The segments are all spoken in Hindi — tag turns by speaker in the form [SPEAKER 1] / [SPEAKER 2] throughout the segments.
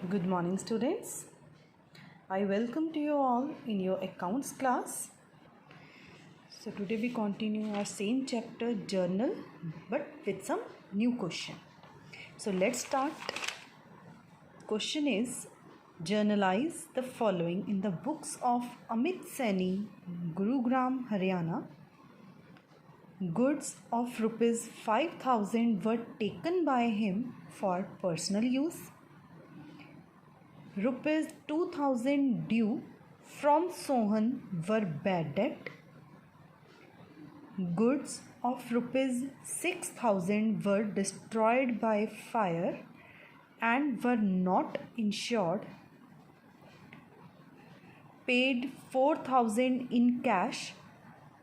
[SPEAKER 1] Good morning, students. I welcome to you all in your accounts class. So today we continue our same chapter, journal, but with some new question. So let's start. Question is, journalize the following in the books of Amit Saini, Gurugram, Haryana. Goods of rupees 5,000 were taken by him for personal use. Rupees 2,000 due from Sohan were bad debt. Goods of rupees 6,000 were destroyed by fire and were not insured. Paid 4,000 in cash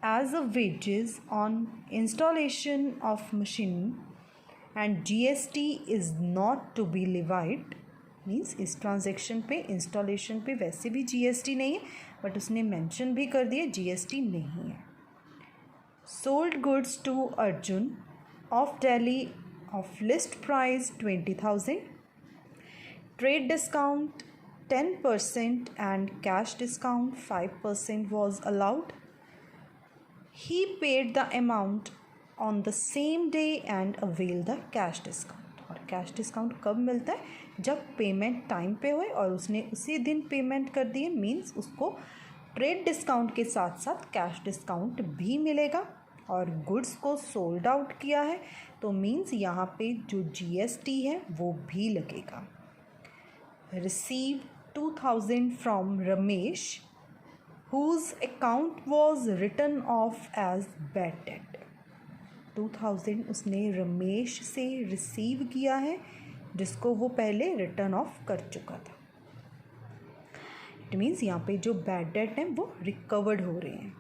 [SPEAKER 1] as a wages on installation of machine and GST is not to be levied. Means इस ट्रांजेक्शन पे इंस्टॉलेशन पे वैसे भी जीएसटी नहीं है बट उसने मेंशन भी कर दिया जीएसटी नहीं है. Sold goods to Arjun of Delhi of list price 20,000. Trade discount 10% and cash discount 5% was allowed. He paid the amount on the same day and avail the cash discount. और कैश डिस्काउंट कब मिलता है? जब पेमेंट टाइम पे होए और उसने उसी दिन पेमेंट कर दिए. मीन्स उसको ट्रेड डिस्काउंट के साथ साथ कैश डिस्काउंट भी मिलेगा. और गुड्स को सोल्ड आउट किया है तो मीन्स यहाँ पे जो जीएसटी है वो भी लगेगा. Receive 2,000 from Ramesh whose account was written off as bad debt. 2,000 उसने रमेश से रिसीव किया है जिसको वो पहले रिटर्न ऑफ कर चुका था. इट मीन्स यहाँ पे जो बैड डेट है वो रिकवर्ड हो रहे हैं.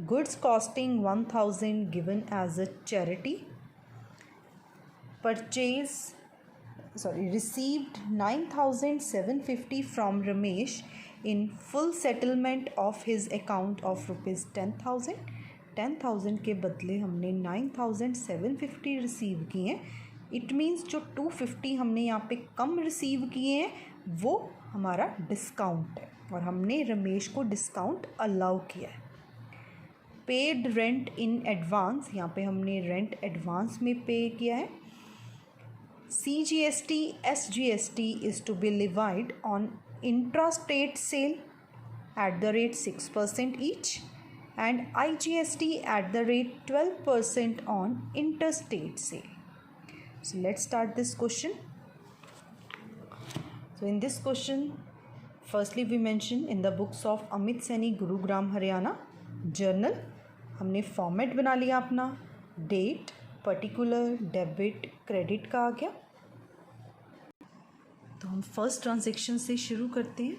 [SPEAKER 1] Goods costing 1,000 given as a charity. Received 9,750 from Ramesh in full settlement of his account of rupees 10,000. 10,000 के बदले हमने 9,750 रिसीव किए हैं. इट मीन्स जो 250 हमने यहाँ पे कम रिसीव किए हैं वो हमारा डिस्काउंट है और हमने रमेश को डिस्काउंट अलाउ किया है. पेड रेंट इन एडवांस, यहाँ पे हमने रेंट एडवांस में पे किया है. CGST SGST is to be levied on intra state sale at the rate 6% each and IGST at the rate 12% on interstate sale. So let's start this question. So in this question, firstly we mention in the books of Amit Saini, Gurugram, Haryana, journal. हमने फॉर्मेट बना लिया अपना. डेट, पर्टिकुलर, डेबिट, क्रेडिट का आ गया. तो हम फर्स्ट ट्रांजेक्शन से शुरू करते हैं.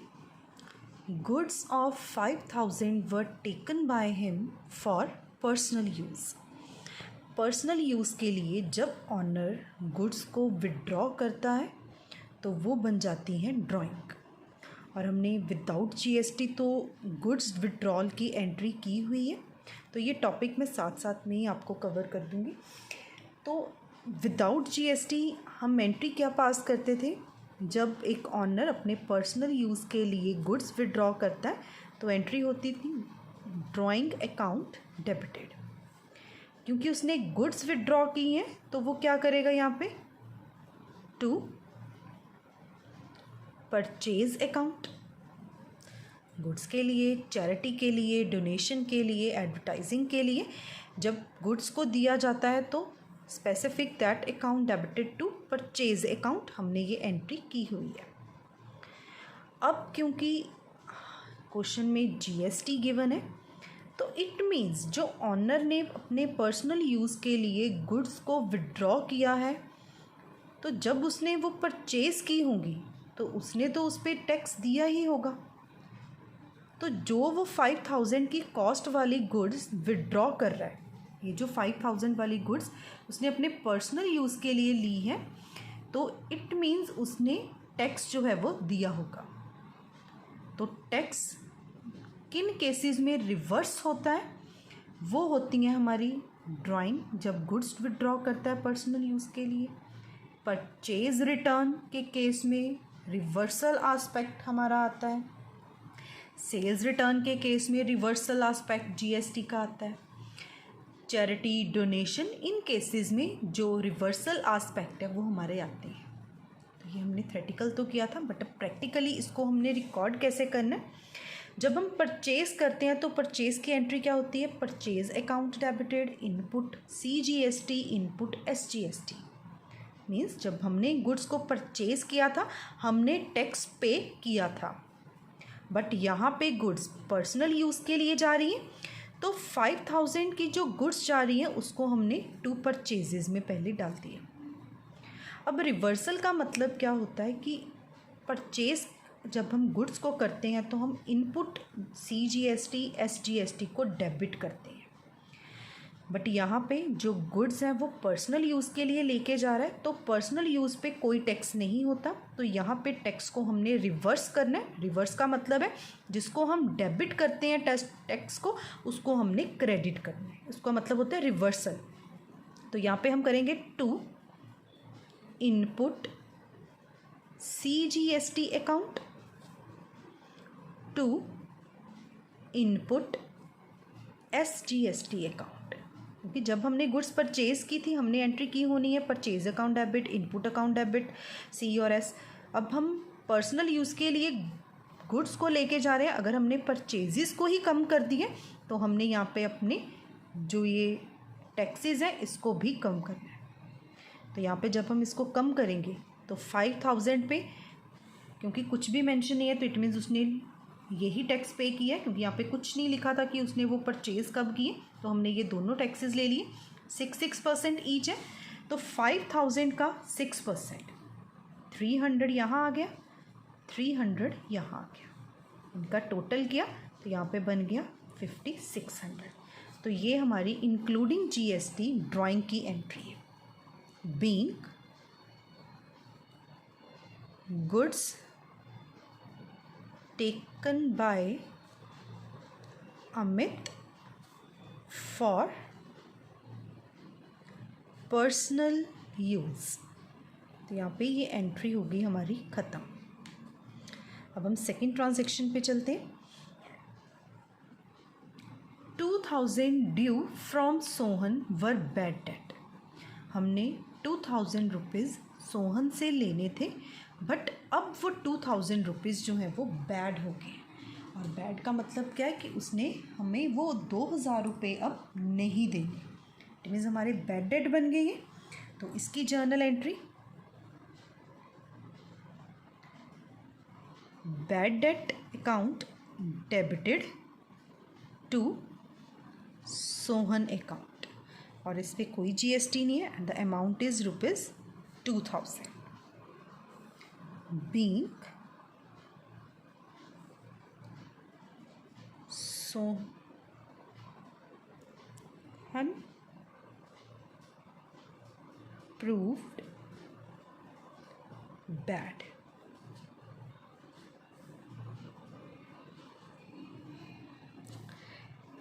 [SPEAKER 1] Goods of 5,000 were taken by him for personal use. Personal use के लिए जब ऑनर गुड्स को विड्रॉ करता है तो वो बन जाती हैं ड्राइंग. और हमने विदाउट जीएसटी तो गुड्स विड्रॉल की एंट्री की हुई है तो ये टॉपिक मैं साथ साथ में ही आपको कवर कर दूँगी. तो विदाउट जीएसटी हम एंट्री क्या पास करते थे? जब एक ऑनर अपने पर्सनल यूज़ के लिए गुड्स विड्रॉ करता है तो एंट्री होती थी ड्राइंग अकाउंट डेबिटेड. क्योंकि उसने गुड्स विड्रॉ की हैं तो वो क्या करेगा यहाँ पे? To purchase account. गुड्स के लिए, चैरिटी के लिए, डोनेशन के लिए, एडवर्टाइजिंग के लिए जब गुड्स को दिया जाता है तो specific that account debited to purchase account हमने ये एंट्री की हुई है. अब क्योंकि क्वेश्चन में जीएसटी गिवन है तो इट मीन्स जो ऑनर ने अपने पर्सनल यूज़ के लिए गुड्स को विड्रॉ किया है तो जब उसने वो परचेज़ की होंगी तो उसने तो उस पर टैक्स दिया ही होगा. तो जो वो 5,000 की कॉस्ट वाली गुड्स विड्रॉ कर रहा है, ये जो 5,000 वाली गुड्स उसने अपने पर्सनल यूज़ के लिए ली है तो इट मीन्स उसने टैक्स जो है वो दिया होगा. तो टैक्स किन केसेस में रिवर्स होता है? वो होती हैं हमारी ड्राइंग जब गुड्स विड्रॉ करता है पर्सनल यूज़ के लिए. परचेज रिटर्न के केस में रिवर्सल आस्पेक्ट हमारा आता है। सेल्स रिटर्न के केस में रिवर्सल आस्पेक्ट जीएसटी का आता है। चैरिटी डोनेशन इन केसेस में जो रिवर्सल आस्पेक्ट है वो हमारे आते हैं। तो ये हमने थ्योरेटिकल तो किया था, बट प्रैक्टिकली इसको हमने रिकॉर्ड कैसे करना है। जब हम परचेज करते हैं तो परचेज की एंट्री क्या होती है, purchase account debited, input CGST, input SGST। Means जब हमने गुड्स को परचेज किया था हमने टैक्स पे किया था, बट यहाँ पे गुड्स पर्सनल यूज़ के लिए जा रही हैं, तो 5000 की जो गुड्स जा रही हैं उसको हमने टू परचेजेस में पहले डाल दिया। अब रिवर्सल का मतलब क्या होता है कि परचेज जब हम गुड्स को करते हैं तो हम इनपुट CGST SGST को डेबिट करते हैं, बट यहाँ पे जो गुड्स हैं वो पर्सनल यूज़ के लिए लेके जा रहा है, तो पर्सनल यूज़ पे कोई टैक्स नहीं होता, तो यहाँ पे टैक्स को हमने रिवर्स करना है। रिवर्स का मतलब है जिसको हम डेबिट करते हैं टैक्स को, उसको हमने क्रेडिट करना है, उसका मतलब होता है रिवर्सल। तो यहाँ पे हम करेंगे to input CGST account to input SGST account, क्योंकि जब हमने गुड्स परचेज की थी हमने एंट्री की होनी है purchase account debit, input account debit, C और S। अब हम पर्सनल यूज़ के लिए गुड्स को लेके जा रहे हैं, अगर हमने परचेजेस को ही कम कर दिए तो हमने यहाँ पे अपने जो ये टैक्सेस हैं इसको भी कम करना है। तो यहाँ पे जब हम इसको कम करेंगे तो 5000 पे, क्योंकि कुछ भी मेंशन नहीं है तो इट मीन्स उसने यही टैक्स पे किया है, क्योंकि यहाँ पे कुछ नहीं लिखा था कि उसने वो परचेज़ कब किए, तो हमने ये दोनों टैक्सेस ले लिए। 6% ईच है, तो 5000 का 6%, 300 यहाँ आ गया, 300 यहाँ आ गया, इनका टोटल किया तो यहाँ पे बन गया 5600। तो ये हमारी इंक्लूडिंग GST ड्राइंग की एंट्री है। Being goods taken by Amit for personal use। तो यहाँ पे ये एंट्री होगी हमारी ख़त्म। अब हम सेकेंड ट्रांजैक्शन पे चलते हैं। 2000 due from Sohan were bad debt. हमने 2000 रुपीज़ सोहन से लेने थे, बट अब वो 2000 रुपीज़ जो है वो बैड हो गए। और बैड का मतलब क्या है कि उसने हमें वो 2000 रुपये अब नहीं देने, इट मीन्स हमारे बैड डेट बन गई है। तो इसकी journal entry, bad debt account debited to Sohan account, और इस पर कोई GST नहीं है, and the amount is ₹2000। being Sohan proved bad।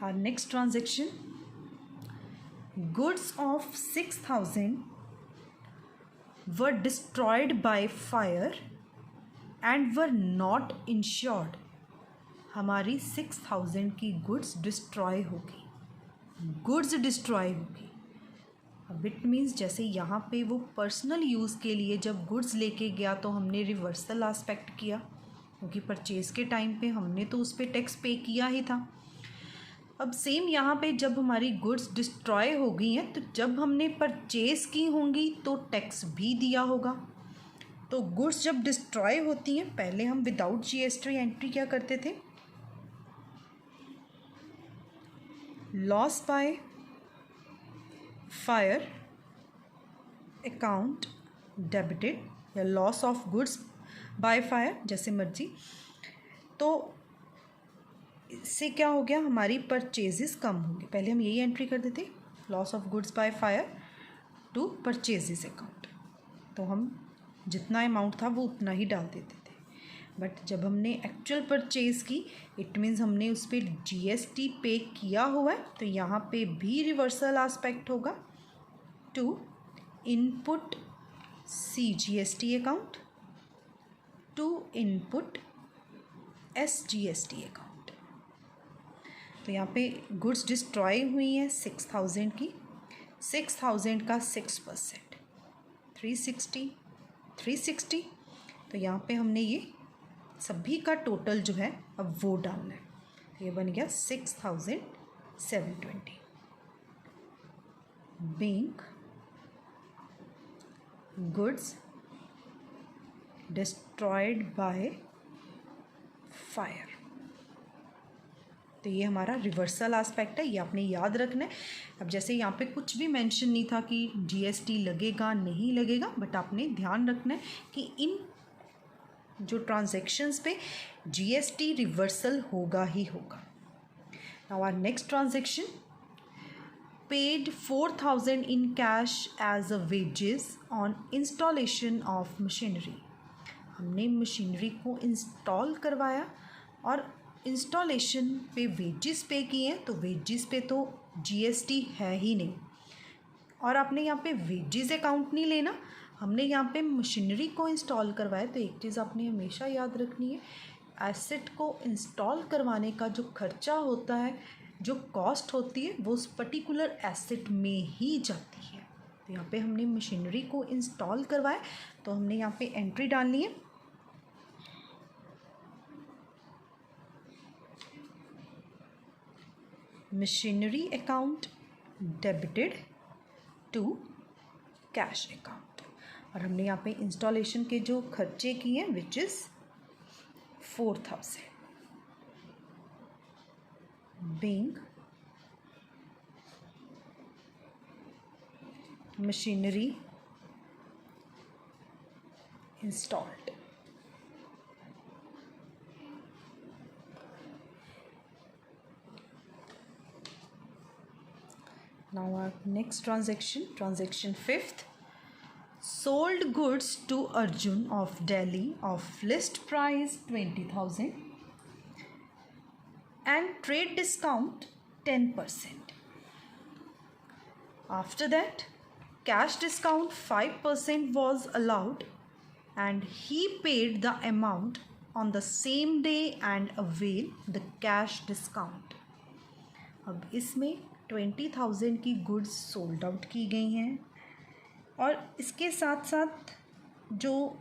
[SPEAKER 1] Our next transaction, goods of 6000 were destroyed by fire and were not insured. हमारी 6000 की गुड्स डिस्ट्रॉय होगी, गुड्स डिस्ट्रॉय होगी। अब इट मीन्स जैसे यहाँ पे वो पर्सनल यूज़ के लिए जब गुड्स लेके गया तो हमने रिवर्सल आस्पेक्ट किया, क्योंकि परचेज़ के टाइम पे हमने तो उस पर टैक्स पे किया ही था। अब सेम यहाँ पे जब हमारी गुड्स डिस्ट्रॉय हो गई हैं तो जब हमने परचेज़ की होंगी तो टैक्स भी दिया होगा। तो गुड्स जब डिस्ट्रॉय होती हैं, पहले हम विदाउट GST एंट्री क्या करते थे, loss by fire account debited या loss of goods by fire, जैसे मर्जी। तो इससे क्या हो गया, हमारी परचेजेस कम होंगे। पहले हम यही एंट्री करते थे, loss of goods by fire to purchases account, तो हम जितना अमाउंट था वो उतना ही डाल देते थे। बट जब हमने एक्चुअल परचेज़ की, इट मीन्स हमने उस पर GST पे किया हुआ है, तो यहाँ पे भी रिवर्सल आस्पेक्ट होगा to input CGST account to input SGST account. तो यहाँ पे गुड्स डिस्ट्रॉय हुई हैं 6000 की, 6000 का 6% 360। तो यहाँ पे हमने ये सभी का टोटल जो है अब वो डालना है। तो ये बन गया 6720 being goods destroyed by fire। तो ये हमारा रिवर्सल एस्पेक्ट है, ये आपने याद रखना है। अब जैसे यहाँ पे कुछ भी मेंशन नहीं था कि GST लगेगा नहीं लगेगा, बट आपने ध्यान रखना है कि इन जो ट्रांजैक्शंस पे GST रिवर्सल होगा ही होगा। Now our next transaction, paid 4000 in cash as a wages on installation of machinery। हमने मशीनरी को इंस्टॉल करवाया और इंस्टॉलेशन पे वेजेस पे किए, तो वेजेस पे तो GST है ही नहीं, और आपने यहाँ पे वेजेस अकाउंट नहीं लेना, हमने यहाँ पे मशीनरी को इंस्टॉल करवाया। तो एक चीज़ आपने हमेशा याद रखनी है, एसेट को इंस्टॉल करवाने का जो खर्चा होता है, जो कॉस्ट होती है, वो उस पर्टिकुलर एसेट में ही जाती है। तो यहाँ पे हमने मशीनरी को इंस्टॉल करवाया, तो हमने यहाँ पे एंट्री डालनी है machinery account debited to cash account, और हमने यहाँ पे इंस्टॉलेशन के जो खर्चे किए हैं which is 4000 being machinery installed। Now our next transaction 5th, sold goods to Arjun of Delhi of list price 20,000 and trade discount 10%. After that, cash discount 5% was allowed and he paid the amount on the same day and avail the cash discount। अब इसमें 20,000 की गुड्स सोल्ड आउट की गई हैं, और इसके साथ साथ जो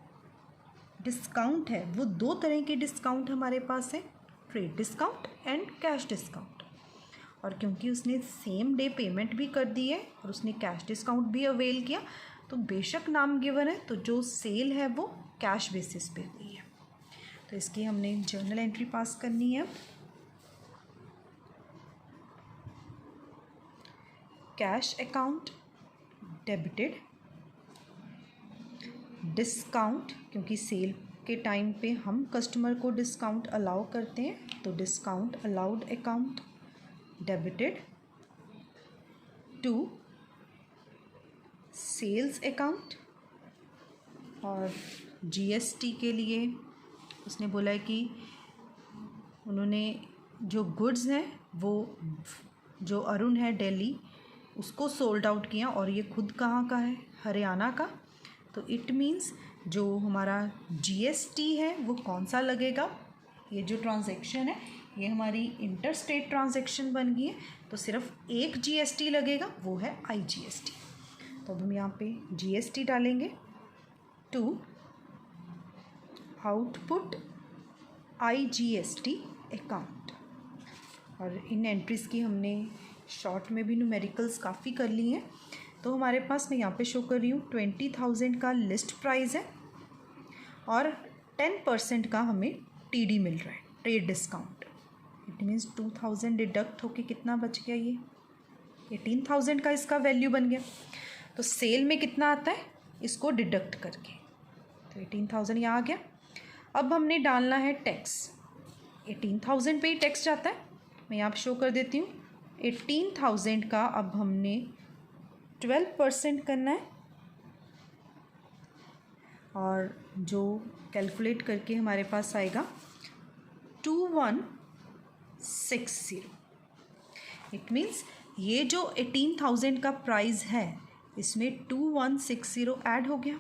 [SPEAKER 1] डिस्काउंट है वो दो तरह के डिस्काउंट हमारे पास है, trade discount and cash discount. और क्योंकि उसने सेम डे पेमेंट भी कर दी है और उसने कैश डिस्काउंट भी अवेल किया, तो बेशक नाम गिवन है, तो जो सेल है वो कैश बेसिस पे हुई है। तो इसकी हमने जर्नल एंट्री पास करनी है। कैश अकाउंट डेबिटेड, डिस्काउंट, क्योंकि सेल के टाइम पे हम कस्टमर को डिस्काउंट अलाउ करते हैं, तो discount allowed account debited to sales account. और GST के लिए उसने बोला है कि उन्होंने जो गुड्स हैं वो जो अरुण है दिल्ली उसको सोल्ड आउट किया, और ये खुद कहाँ का है, हरियाणा का। तो इट मीन्स जो हमारा GST है वो कौन सा लगेगा, ये जो ट्रांजैक्शन है ये हमारी इंटर स्टेट ट्रांजैक्शन बन गई है, तो सिर्फ एक GST लगेगा, वो है IGST। तो अब हम यहाँ पे GST डालेंगे टू आउटपुट IGST अकाउंट। और इन एंट्रीज़ की हमने शॉर्ट में भी न्यूमेरिकल्स काफ़ी कर ली हैं। तो हमारे पास मैं यहाँ पे शो कर रही हूँ 20,000 का लिस्ट प्राइस है और 10% का हमें TD मिल रहा है, trade discount. It means 2,000 deduct होके कितना बच गया, ये 18,000 का इसका वैल्यू बन गया। तो सेल में कितना आता है इसको डिडक्ट करके, तो 18,000 यहाँ आ गया। अब हमने डालना है टैक्स, 18,000 पे ही टैक्स जाता है, मैं यहाँ शो कर देती हूँ। 18,000 का अब हमने 12% करना है, और जो कैलकुलेट करके हमारे पास आएगा 2160। इट मीन्स ये जो 18,000 का प्राइस है इसमें 2160 ऐड हो गया,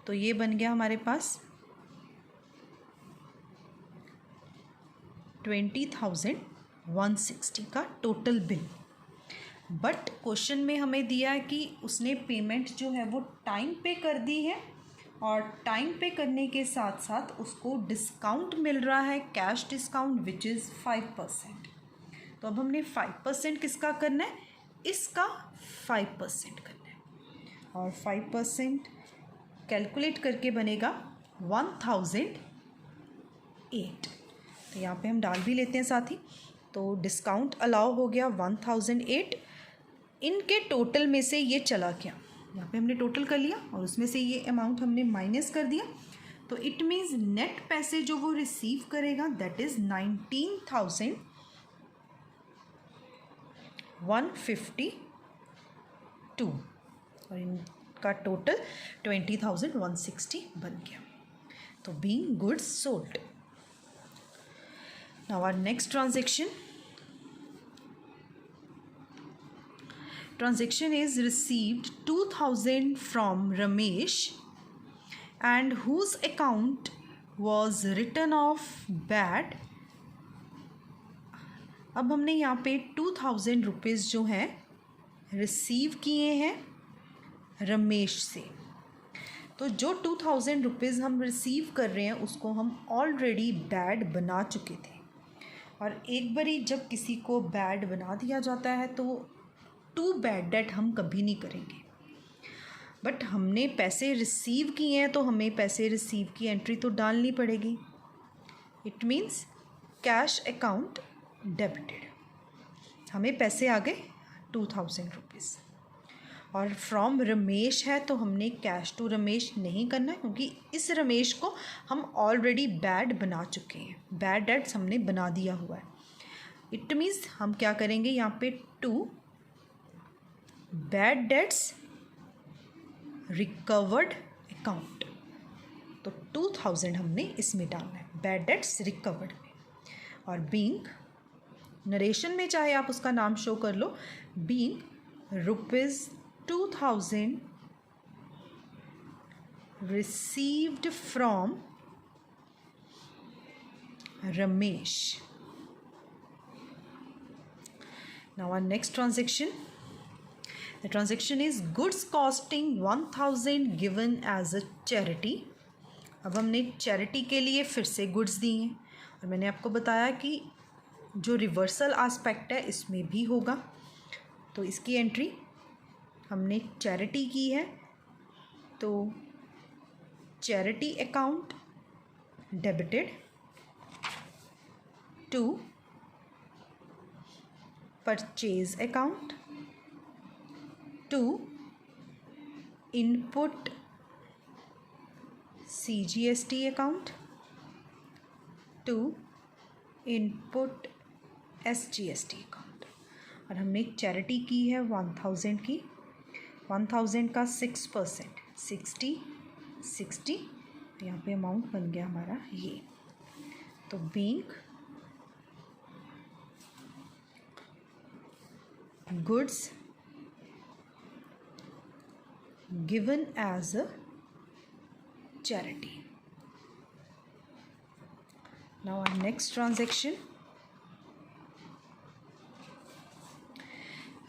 [SPEAKER 1] तो ये बन गया हमारे पास 20,160 का टोटल बिल। बट क्वेश्चन में हमें दिया है कि उसने पेमेंट जो है वो टाइम पे कर दी है और टाइम पे करने के साथ साथ उसको डिस्काउंट मिल रहा है, कैश डिस्काउंट विच इज़ 5%। तो अब हमने 5% किसका करना है, इसका 5% करना है और 5% कैलकुलेट करके बनेगा 1008। तो यहाँ पे हम डाल भी लेते हैं साथ ही। तो डिस्काउंट अलाउ हो गया 1008, इनके टोटल में से ये चला गया, यहाँ पे हमने टोटल कर लिया और उसमें से ये अमाउंट हमने माइनस कर दिया। तो इट मीन्स नेट पैसे जो वो रिसीव करेगा दैट इज़ 19,152 और इनका टोटल 20,160 बन गया। तो being goods sold. Now our next transaction is received 2,000 from Ramesh and whose account was written off bad। अब हमने यहाँ पे 2,000 रुपीज़ जो हैं रिसीव किए हैं रमेश से। तो जो 2,000 रुपीज़ हम रिसीव कर रहे हैं उसको हम ऑलरेडी बैड बना चुके थे और एक बारी जब किसी को बैड बना दिया जाता है तो टू बैड डेट हम कभी नहीं करेंगे। बट हमने पैसे रिसीव किए हैं तो हमें पैसे रिसीव की एंट्री तो डालनी पड़ेगी। It means cash account debited, हमें पैसे आ गए 2,000 रुपीज़ और फ्रॉम रमेश है तो हमने कैश टू रमेश नहीं करना है क्योंकि इस रमेश को हम ऑलरेडी बैड बना चुके हैं, बैड डेट्स हमने बना दिया हुआ है। इट मीन्स हम क्या करेंगे यहाँ पे to bad debts recovered account, तो 2,000 हमने इसमें डालना है बैड डेट्स रिकवर्ड में। और बीइंग नरेशन में चाहे आप उसका नाम शो कर लो, being ₹2,000 received from Ramesh. Now our next transaction, the transaction is goods costing 1,000 given as a charity। अब हमने चैरिटी के लिए फिर से गुड्स दी हैं और मैंने आपको बताया कि जो रिवर्सल आस्पेक्ट है इसमें भी होगा। तो इसकी एंट्री हमने चैरिटी की है तो charity account debited to purchase account to input CGST account to input SGST account. और हमने चैरिटी की है 1,000 की, 1,000 का 6% 60 यहाँ पे अमाउंट बन गया हमारा ये। तो being goods given as a charity। Now our next transaction,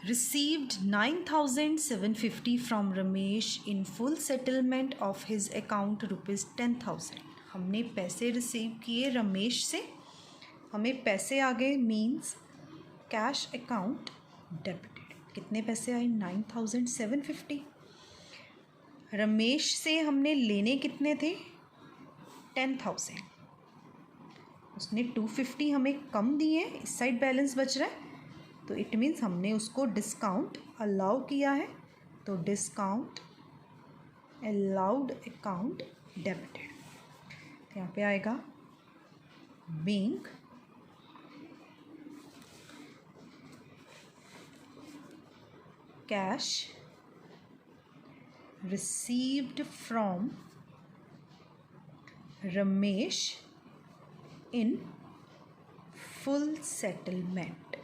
[SPEAKER 1] received 9,750 from Ramesh in full settlement of his account ₹10,000। हमने पैसे रिसीव किए रमेश से, हमें पैसे आ गए मीन्स कैश अकाउंट डेबिटेड। कितने पैसे आए 9,750। रमेश से हमने लेने कितने थे 10,000, उसने 250 हमें कम दिए, इस साइड बैलेंस बच रहा है तो इट मीन्स हमने उसको डिस्काउंट अलाउ किया है। तो डिस्काउंट अलाउड अकाउंट डेबिटेड, तो यहाँ पे आएगा being cash received from Ramesh in full settlement।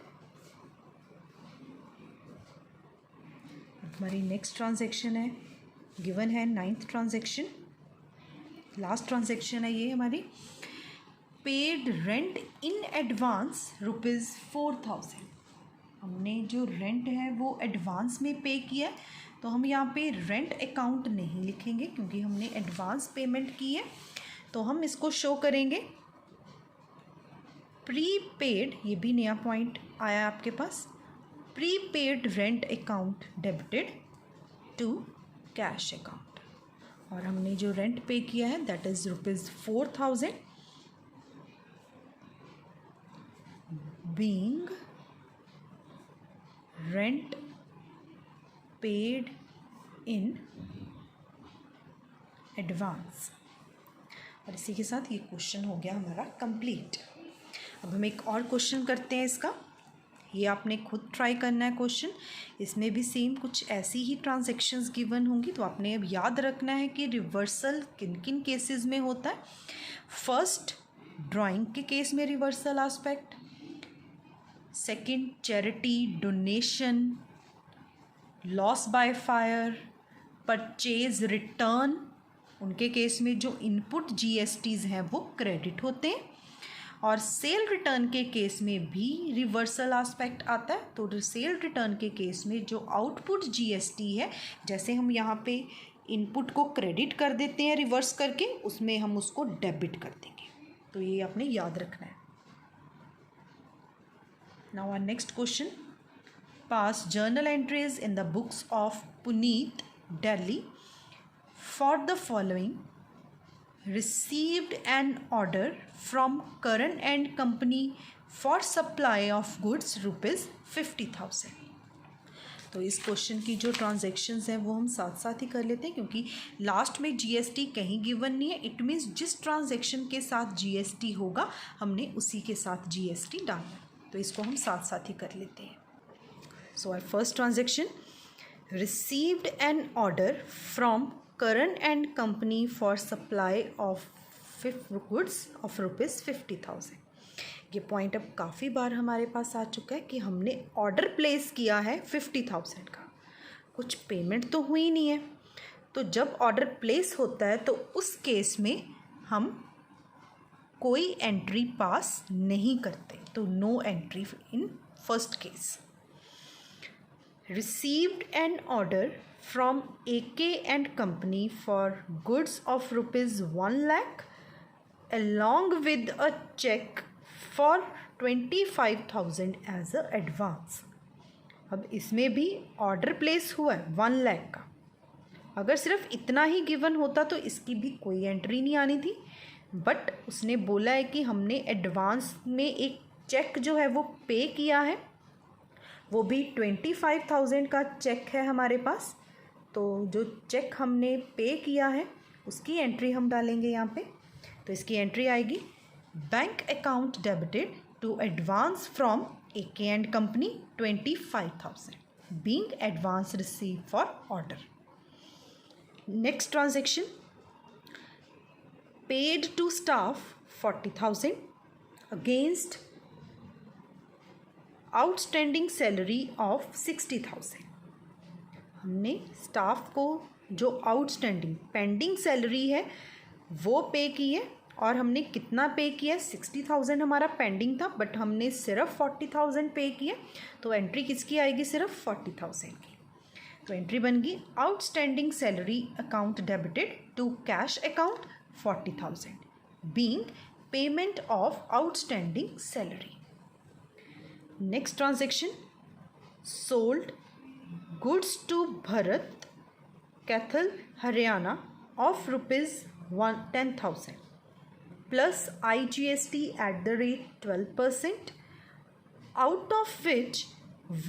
[SPEAKER 1] हमारी नेक्स्ट ट्रांजैक्शन है, गिवन है 9th ट्रांजैक्शन, लास्ट ट्रांजैक्शन है ये हमारी। Paid rent in advance ₹4,000। हमने जो रेंट है वो एडवांस में पे किया है, तो हम यहाँ पे रेंट अकाउंट नहीं लिखेंगे क्योंकि हमने एडवांस पेमेंट की है। तो हम इसको शो करेंगे प्रीपेड, ये भी नया पॉइंट आया आपके पास, prepaid rent account debited to cash account. और हमने जो रेंट पे किया है that is ₹4,000 being rent paid in advance. और इसी के साथ ये क्वेश्चन हो गया हमारा कंप्लीट। अब हम एक और क्वेश्चन करते हैं इसका, ये आपने खुद ट्राई करना है क्वेश्चन। इसमें भी सेम कुछ ऐसी ही ट्रांजैक्शंस गिवन होंगी, तो आपने अब याद रखना है कि रिवर्सल किन किन केसेस में होता है। फर्स्ट, ड्राइंग के केस में reversal aspect, second charity, donation, loss by fire, purchase, return, उनके केस में जो इनपुट जीएसटीज़ हैं वो क्रेडिट होते हैं। और सेल रिटर्न के केस में भी रिवर्सल एस्पेक्ट आता है। तो सेल रिटर्न के केस में जो आउटपुट जीएसटी है, जैसे हम यहाँ पे इनपुट को क्रेडिट कर देते हैं रिवर्स करके, उसमें हम उसको डेबिट कर देंगे। तो ये आपने याद रखना है। Now our next question, pass journal entries in the books of Puneet Delhi for the following: received an order from Karan and Company for supply of goods ₹50,000। तो इस क्वेश्चन की जो ट्रांजैक्शंस हैं वो हम साथ साथ ही कर लेते हैं, क्योंकि लास्ट में जीएसटी कहीं गिवन नहीं है। इट मीन्स जिस ट्रांजैक्शन के साथ जीएसटी होगा हमने उसी के साथ जीएसटी डालना है, तो इसको हम साथ साथ ही कर लेते हैं। So our first transaction, received an order from Karan and Company for supply of goods of ₹50,000। ये पॉइंट अब काफ़ी बार हमारे पास आ चुका है कि हमने ऑर्डर प्लेस किया है 50,000 का, कुछ पेमेंट तो हुई नहीं है। तो जब ऑर्डर प्लेस होता है तो उस केस में हम कोई एंट्री पास नहीं करते, तो no entry in first case. Received an order from AK and Company for goods of ₹1 lakh along with a check for 25,000 as a advance। अब इसमें भी ऑर्डर प्लेस हुआ है 1 लाख का। अगर सिर्फ इतना ही गिवन होता तो इसकी भी कोई एंट्री नहीं आनी थी, बट उसने बोला है कि हमने एडवांस में एक चेक जो है वो पे किया है, वो भी 25,000 का चेक है हमारे पास। तो जो चेक हमने पे किया है उसकी एंट्री हम डालेंगे यहाँ पे। तो इसकी एंट्री आएगी bank account debited to advance from AK and Company 25,000 being advance receive for order. Next transaction, paid to staff 40,000 against outstanding salary of 60,000। हमने स्टाफ को जो आउटस्टैंडिंग पेंडिंग सैलरी है वो पे की है, और हमने कितना पे किया, 60,000 हमारा पेंडिंग था बट हमने सिर्फ 40,000 पे किया। तो एंट्री किसकी आएगी, सिर्फ 40,000 की। तो एंट्री बन गई outstanding salary account debited to cash account 40,000 being payment of outstanding salary. Next transaction, sold goods to Bharat Kaithal Haryana of ₹10,000 plus IGST at the rate 12%, out of which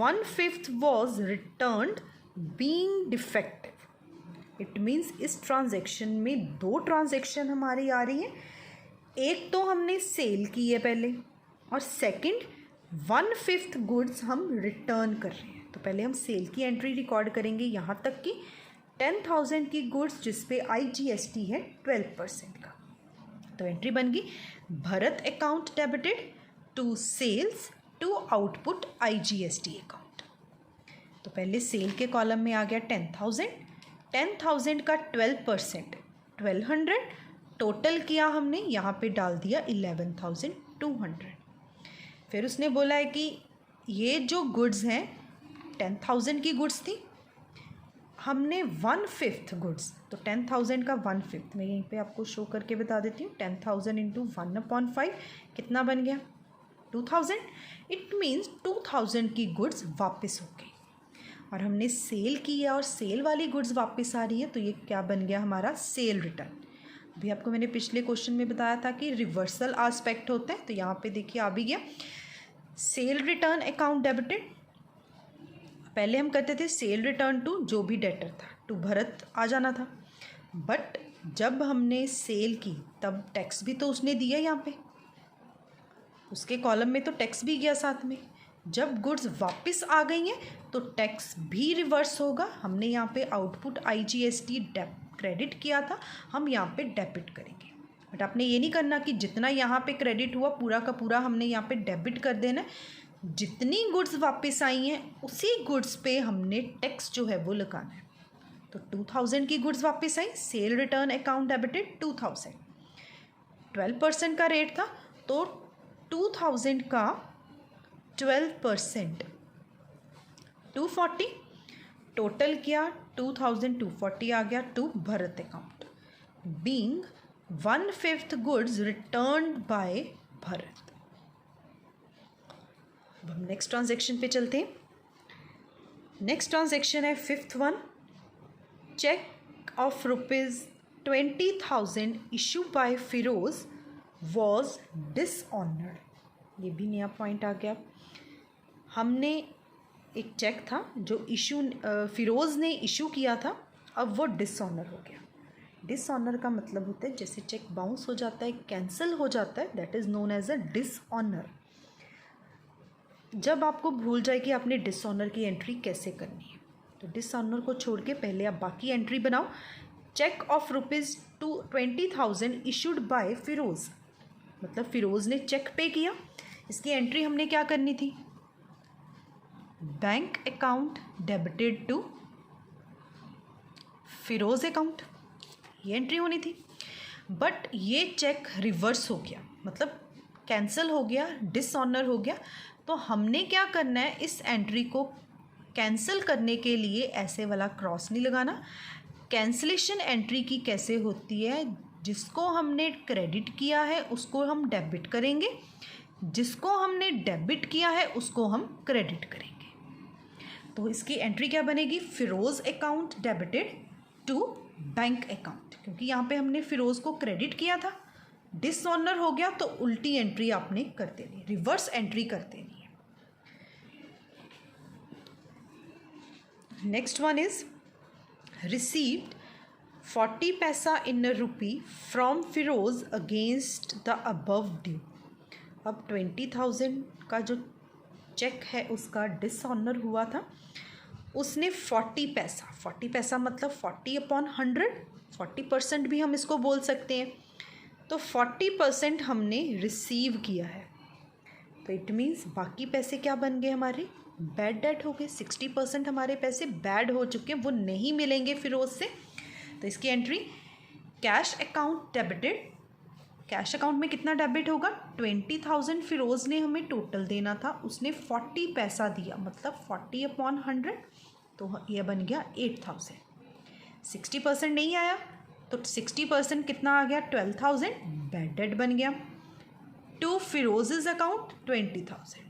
[SPEAKER 1] 1/5 was returned being defective। It means इस ट्रांजेक्शन में दो ट्रांजेक्शन हमारी आ रही है, एक तो हमने सेल की है पहले, और सेकंड 1/5 गुड्स हम रिटर्न कर रहे हैं। तो पहले हम सेल की एंट्री रिकॉर्ड करेंगे यहाँ तक कि 10,000 की गुड्स जिस पे IGST है 12% का। तो एंट्री बन गई Bharat account debited to sales to output IGST account. तो पहले सेल के कॉलम में आ गया 10,000 का 12% 1200 टोटल किया हमने, यहाँ पे डाल दिया 11,200। फिर उसने बोला है कि ये जो गुड्स हैं 10,000 की गुड्स थी, हमने 1/5 गुड्स, तो 10,000 का 1/5 मैं यहीं पे आपको शो करके बता देती हूँ। 10,000 इंटू 1/5 कितना बन गया? 2,000। इट मीन्स 2,000 की गुड्स वापस हो गई और हमने सेल की है और सेल वाली गुड्स वापस आ रही है, तो ये क्या बन गया हमारा? Cell return. अभी आपको मैंने पिछले क्वेश्चन में बताया था कि रिवर्सल आस्पेक्ट होते हैं, तो यहाँ पे देखिए आ भी गया सेल रिटर्न अकाउंट डेबिटेड। पहले हम करते थे सेल रिटर्न टू जो भी डेटर था, टू भरत आ जाना था, बट जब हमने सेल की तब टैक्स भी तो उसने दिया, यहाँ पे उसके कॉलम में तो टैक्स भी गया साथ में। जब गुड्स वापस आ गई हैं तो टैक्स भी रिवर्स होगा। हमने यहाँ पे आउटपुट IGST क्रेडिट किया था, हम यहाँ पे डेबिट करेंगे। बट आपने ये नहीं करना कि जितना यहाँ पे क्रेडिट हुआ पूरा का पूरा हमने यहाँ पे डेबिट कर देना। जितनी गुड्स वापस आई हैं उसी गुड्स पे हमने टैक्स जो है वो लगाना है। तो 2,000 की गुड्स वापस आई, सेल रिटर्न अकाउंट डेबिटेड 2,000। 12% का रेट था, तो 2,000 का 12% 240। टोटल किया 2,240 आ गया to Bharat account, being 1/5 goods returned by Bharat. अब हम नेक्स्ट ट्रांजैक्शन पे चलते हैं। नेक्स्ट ट्रांजैक्शन है 5th one, cheque of ₹20,000 issue by Firoz was dishonoured. ये भी नया पॉइंट आ गया। हमने एक चेक था जो फिरोज़ ने इशू किया था, अब वो डिसऑनर हो गया। डिसऑनर का मतलब होता है जैसे चेक बाउंस हो जाता है, कैंसिल हो जाता है, that is known as a dishonour. जब आपको भूल जाए कि आपने डिसऑनर की एंट्री कैसे करनी है, तो डिसऑनर को छोड़ के पहले आप बाकी एंट्री बनाओ। Cheque of ₹20,000 issued by Firoz, मतलब फिरोज़ ने चेक पे किया, इसकी एंट्री हमने क्या करनी थी? Bank account debited to Firoz account, ये एंट्री होनी थी। बट ये चेक रिवर्स हो गया, मतलब कैंसिल हो गया, डिसऑनर हो गया। तो हमने क्या करना है, इस एंट्री को कैंसिल करने के लिए ऐसे वाला क्रॉस नहीं लगाना। कैंसिलेशन एंट्री की कैसे होती है? जिसको हमने क्रेडिट किया है उसको हम डेबिट करेंगे, जिसको हमने डेबिट किया है उसको हम क्रेडिट करेंगे। तो इसकी एंट्री क्या बनेगी? Firoz account debited to bank account, क्योंकि यहाँ पे हमने फिरोज़ को क्रेडिट किया था, डिसऑनर हो गया, तो उल्टी एंट्री आपने कर देनी, रिवर्स एंट्री कर देनी है। नेक्स्ट वन इज रिसीव्ड 40 पैसा in a rupee from Firoz against the above due. अब 20,000 का जो चेक है उसका डिसऑनर हुआ था, उसने 40 पैसा मतलब 40/100, 40% भी हम इसको बोल सकते हैं। तो 40% हमने रिसीव किया है, तो इट मीन्स बाकी पैसे क्या बन गए हमारे? बैड डेट हो गए। 60% हमारे पैसे बैड हो चुके हैं, वो नहीं मिलेंगे फिरोज़ से। तो इसकी entry cash account debited. Cash account में कितना डेबिट होगा? 20,000 फिरोज़ ने हमें टोटल देना था, उसने 40 पैसा दिया, मतलब 40/100, तो यह बन गया 8,000। 60% नहीं आया, तो 60% कितना आ गया? 12,000, बैड डेट बन गया। To Firoz account 20,000,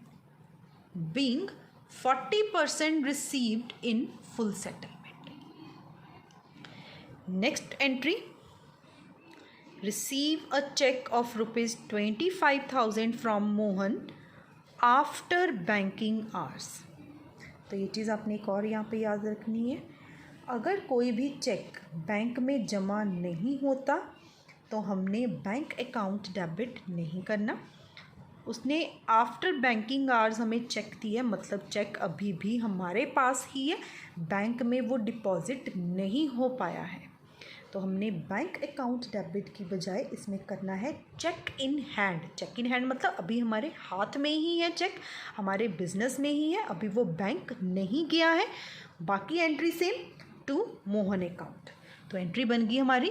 [SPEAKER 1] being 40% received in full settlement. Next entry, receive a check of ₹25,000 from Mohan after banking hours. तो ये चीज़ आपने एक और यहाँ पे याद रखनी है, अगर कोई भी चेक बैंक में जमा नहीं होता तो हमने बैंक अकाउंट डेबिट नहीं करना। उसने आफ्टर बैंकिंग आवर्स हमें चेक दिया, मतलब चेक अभी भी हमारे पास ही है, बैंक में वो डिपॉजिट नहीं हो पाया है, तो हमने बैंक अकाउंट डेबिट की बजाय इसमें करना है cheque in hand. Cheque in hand मतलब अभी हमारे हाथ में ही है चेक, हमारे बिजनेस में ही है, अभी वो बैंक नहीं गया है। बाकी entry same, to Mohan account. तो एंट्री बन गई हमारी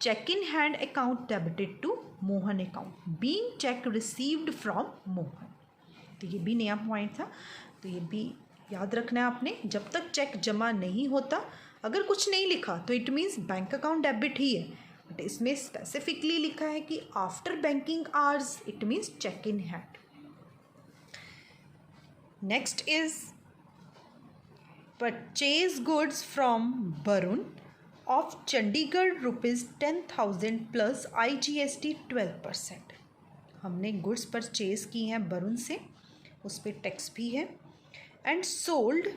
[SPEAKER 1] check in hand account debited to Mohan account, being check received from Mohan. तो ये भी नया पॉइंट था, तो ये भी याद रखना है आपने। जब तक चेक जमा नहीं होता, अगर कुछ नहीं लिखा तो it means bank account debit ही है, बट इसमें स्पेसिफिकली लिखा है कि after banking hours, it means cheque in hand. Next is purchase goods from Varun of Chandigarh ₹10,000 plus IGST 12%। हमने गुड्स परचेज की हैं वरुण से, उस पर टैक्स भी है। And sold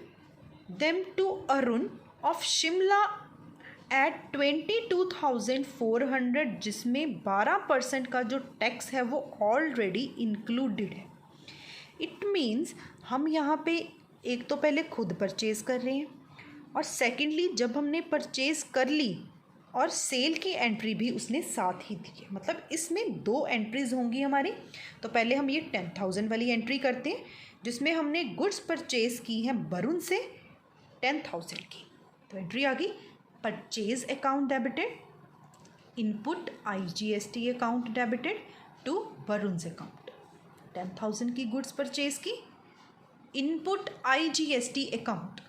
[SPEAKER 1] them to Arun of Shimla at 22,400, जिसमें 12% का जो टैक्स है वो ऑलरेडी इंक्लूडेड है। इट मीन्स हम यहाँ पे एक तो पहले खुद परचेज़ कर रहे हैं, और सेकेंडली जब हमने परचेज़ कर ली और सेल की एंट्री भी उसने साथ ही दी है, मतलब इसमें 2 एंट्रीज़ होंगी हमारी। तो पहले हम ये 10,000 वाली एंट्री करते हैं, जिसमें हमने गुड्स परचेज़ की हैं वरुण से 10,000 की। तो एंट्री आ गई, purchase account debited, input IGST account debited to Varun account. 10,000 की गुड्स परचेज की, इनपुट IGST अकाउंट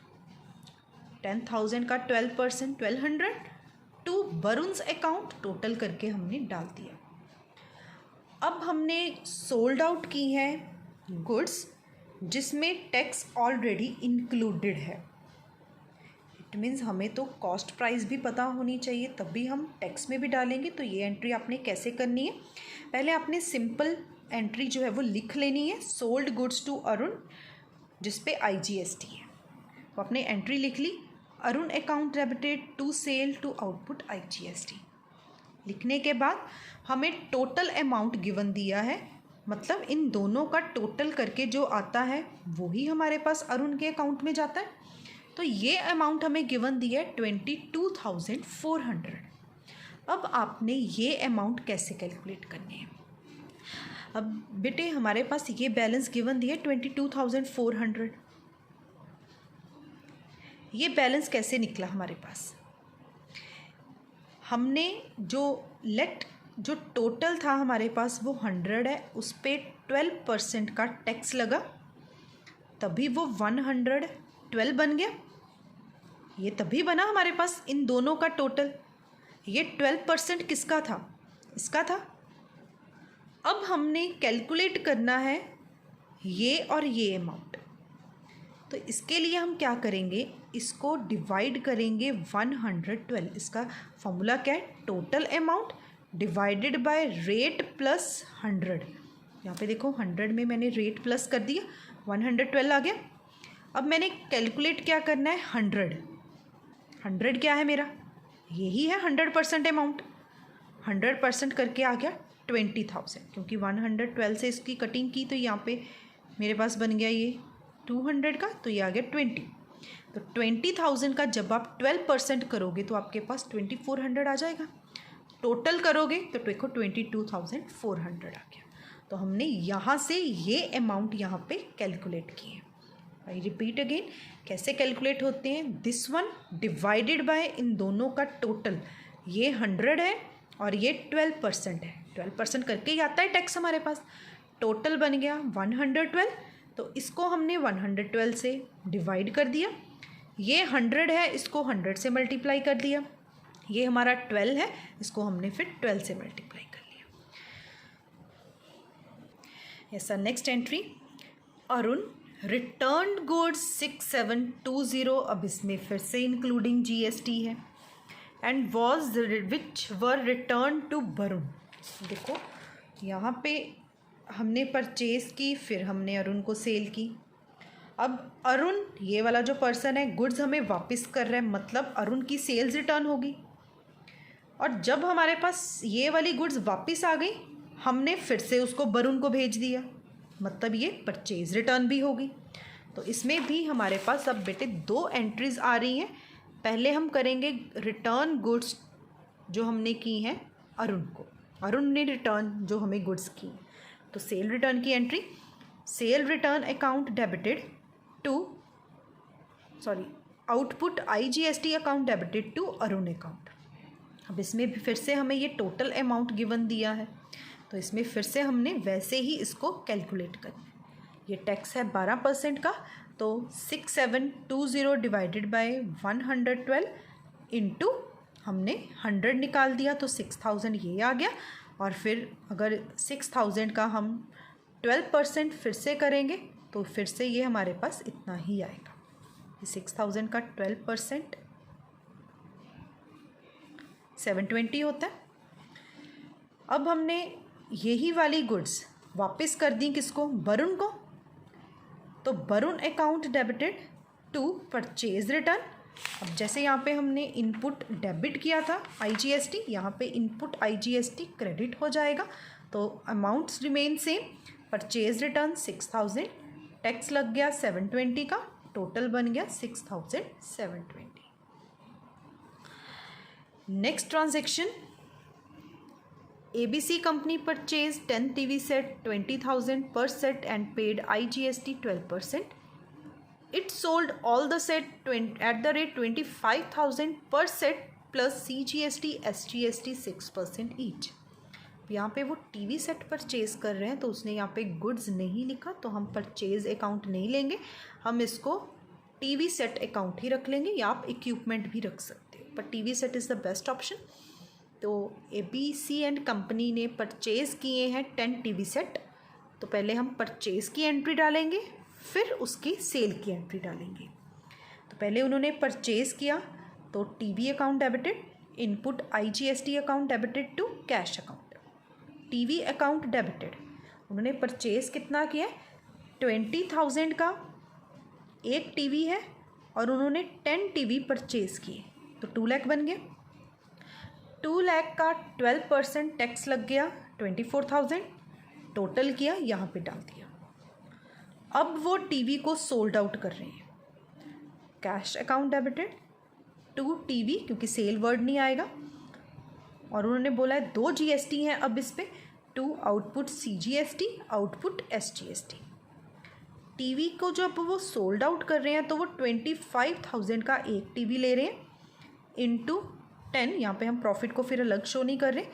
[SPEAKER 1] 10,000 का 12% 1,200 टू वरुण अकाउंट, टोटल करके हमने डाल दिया। अब हमने सोल्ड आउट की है गुड्स जिसमें टैक्स ऑलरेडी इंक्लूडेड है। इट मीन्स हमें तो कॉस्ट प्राइस भी पता होनी चाहिए, तब भी हम टैक्स में भी डालेंगे। तो ये एंट्री आपने कैसे करनी है, पहले आपने सिंपल एंट्री जो है वो लिख लेनी है, सोल्ड गुड्स टू अरुण जिस पे IGST है। तो आपने एंट्री लिख ली, Arun account debited to sale to output IGST। लिखने के बाद हमें टोटल अमाउंट गिवन दिया है, मतलब इन दोनों का टोटल करके जो आता है वो ही हमारे पास अरुण के अकाउंट में जाता है। तो ये अमाउंट हमें गिवन दिया है 22,400। अब आपने ये अमाउंट कैसे कैलकुलेट करने हैं। अब बेटे हमारे पास ये बैलेंस गिवन दिया है 22,400, ये बैलेंस कैसे निकला हमारे पास। हमने जो टोटल था हमारे पास वो 100 है, उस पर 12% का टैक्स लगा, तभी वो 112 बन गया। ये तभी बना हमारे पास इन दोनों का टोटल। ये 12% किसका था, इसका था। अब हमने कैलकुलेट करना है ये और ये अमाउंट। तो इसके लिए हम क्या करेंगे, इसको डिवाइड करेंगे 112। इसका फॉर्मूला क्या है, total amount divided by rate plus 100। यहाँ पे देखो 100 में मैंने रेट प्लस कर दिया, 112 आ गया। अब मैंने कैलकुलेट क्या करना है, 100 क्या है मेरा, यही है 100% अमाउंट। 100% करके आ गया 20,000, क्योंकि 112 से इसकी कटिंग की तो यहाँ पे मेरे पास बन गया ये 200 का, तो ये आ गया 20। तो 20,000 का जब आप 12% करोगे तो आपके पास 2,400 आ जाएगा। टोटल करोगे तो देखो 22,400 आ गया। तो हमने यहाँ से ये अमाउंट यहाँ पे कैलकुलेट किए। आई रिपीट अगेन, कैसे कैलकुलेट होते हैं, दिस वन डिवाइडेड बाय इन दोनों का टोटल, ये 100 है और ये 12% है, 12% करके ही आता है टैक्स हमारे पास। टोटल बन गया 112, तो इसको हमने 112 से डिवाइड कर दिया। ये 100 है, इसको 100 से मल्टीप्लाई कर दिया। ये हमारा 12 है, इसको हमने फिर 12 से मल्टीप्लाई कर लिया। Yes sir, next entry, Arun return goods 6720, अब इसमें फिर से इंक्लूडिंग GST है, and was which were return to Varun. देखो यहाँ पे हमने परचेज़ की, फिर हमने अरुण को सेल की। अब अरुण ये वाला जो पर्सन है गुड्स हमें वापस कर रहा है, मतलब अरुण की सेल्स रिटर्न होगी। और जब हमारे पास ये वाली गुड्स वापस आ गई, हमने फिर से उसको वरुण को भेज दिया, मतलब ये परचेज रिटर्न भी होगी। तो इसमें भी हमारे पास अब बेटे 2 एंट्रीज़ आ रही हैं। पहले हम करेंगे रिटर्न गुड्स जो हमने की हैं अरुण को, अरुण ने रिटर्न जो हमें गुड्स की। तो सेल रिटर्न की entry, sale return account debited to output IGST account debited to Arun account. अब इसमें भी फिर से हमें ये टोटल अमाउंट गिवन दिया है, तो इसमें फिर से हमने वैसे ही इसको कैलकुलेट करना है। ये टैक्स है 12% का, तो 6720 डिवाइडेड बाय 112 इंटू हमने 100 निकाल दिया, तो 6000 ये आ गया। और फिर अगर 6000 का हम 12% फिर से करेंगे तो फिर से ये हमारे पास इतना ही आएगा। 6000 का 12% 720 होता है। अब हमने यही वाली गुड्स वापस कर दी किसको, वरुण को, तो Varun account debited to purchase return. अब जैसे यहाँ पे हमने इनपुट डेबिट किया था IGST, यहाँ पे इनपुट IGST क्रेडिट हो जाएगा, तो amounts remain same. Purchase return 6000, tax लग गया 720 का, टोटल बन गया 6720। Next transaction, ABC company purchase 10 TV set 20,000 per set and paid IGST 12%. It sold all the set at the rate 25,000 per set plus CGST SGST 6% each. यहाँ पे वो टीवी सेट परचेज कर रहे हैं, तो उसने यहाँ पे गुड्स नहीं लिखा, तो हम परचेज अकाउंट नहीं लेंगे, हम इसको टीवी सेट अकाउंट ही रख लेंगे, या आप इक्विपमेंट भी रख सकते हो, पर TV set is the best option. तो ABC एंड कंपनी ने परचेज़ किए हैं 10 TV सेट, तो पहले हम परचेज़ की एंट्री डालेंगे, फिर उसकी सेल की एंट्री डालेंगे। तो पहले उन्होंने परचेज़ किया, तो TV account debited, input IGST account debited to cash account. TV account debited, उन्होंने परचेज़ कितना किया, 20,000 का एक टीवी है और उन्होंने 10 TV परचेज़ किए, तो 2 लाख बन गया। 2 लाख का 12% टैक्स लग गया 24,000, टोटल किया यहाँ पे डाल दिया। अब वो टीवी को सोल्ड आउट कर रहे हैं, cash account debited to TV, क्योंकि सेल वर्ड नहीं आएगा, और उन्होंने बोला है 2 GST हैं अब इस पे, to output CGST, output SGST। TV को जब वो सोल्ड आउट कर रहे हैं तो वो 25,000 का एक टीवी ले रहे हैं इंटू 10, यहाँ पे हम प्रॉफिट को फिर अलग शो नहीं कर रहे,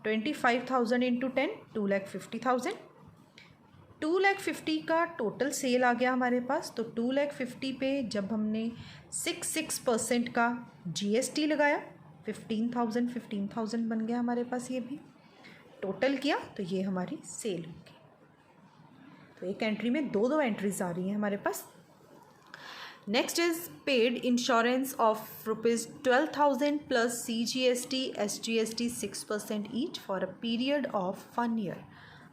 [SPEAKER 1] 25,000 इंटू 10 2,50,000। 2,50,000 का टोटल सेल आ गया हमारे पास, तो 2,50,000 पे जब हमने 6% का GST लगाया 15,000 बन गया हमारे पास, ये भी टोटल किया तो ये हमारी सेल होगी। तो एक एंट्री में दो एंट्रीज आ रही हैं हमारे पास। Next is paid insurance of ₹12,000 plus CGST SGST 6% each for a period of 1 year.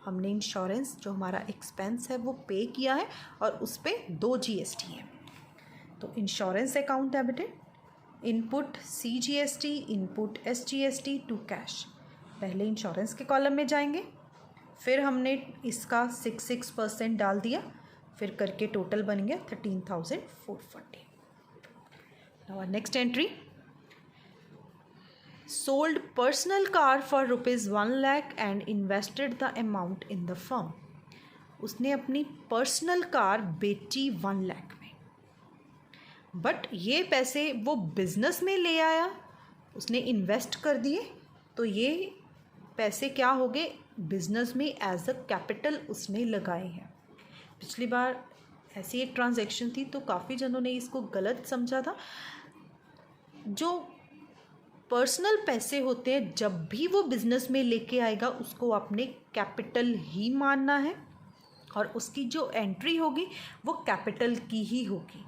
[SPEAKER 1] हमने इंश्योरेंस जो हमारा एक्सपेंस है वो पे किया है और उस पर 2 GST है। तो insurance account debited, input CGST, input SGST to cash. पहले इंश्योरेंस के कॉलम में जाएंगे, फिर हमने इसका 6% डाल दिया, फिर करके टोटल बन गया 13,440। Now next entry, sold personal car for ₹1 lakh and invested the amount in the firm. उसने अपनी पर्सनल कार बेची 1 लाख में, बट ये पैसे वो बिजनेस में ले आया, उसने इन्वेस्ट कर दिए, तो ये पैसे क्या हो गए, बिजनेस में एज अ कैपिटल उसने लगाए हैं। पिछली बार ऐसी एक ट्रांजैक्शन थी तो काफ़ी जनों ने इसको गलत समझा था। जो पर्सनल पैसे होते हैं जब भी वो बिज़नेस में लेके आएगा उसको आपने कैपिटल ही मानना है, और उसकी जो एंट्री होगी वो कैपिटल की ही होगी।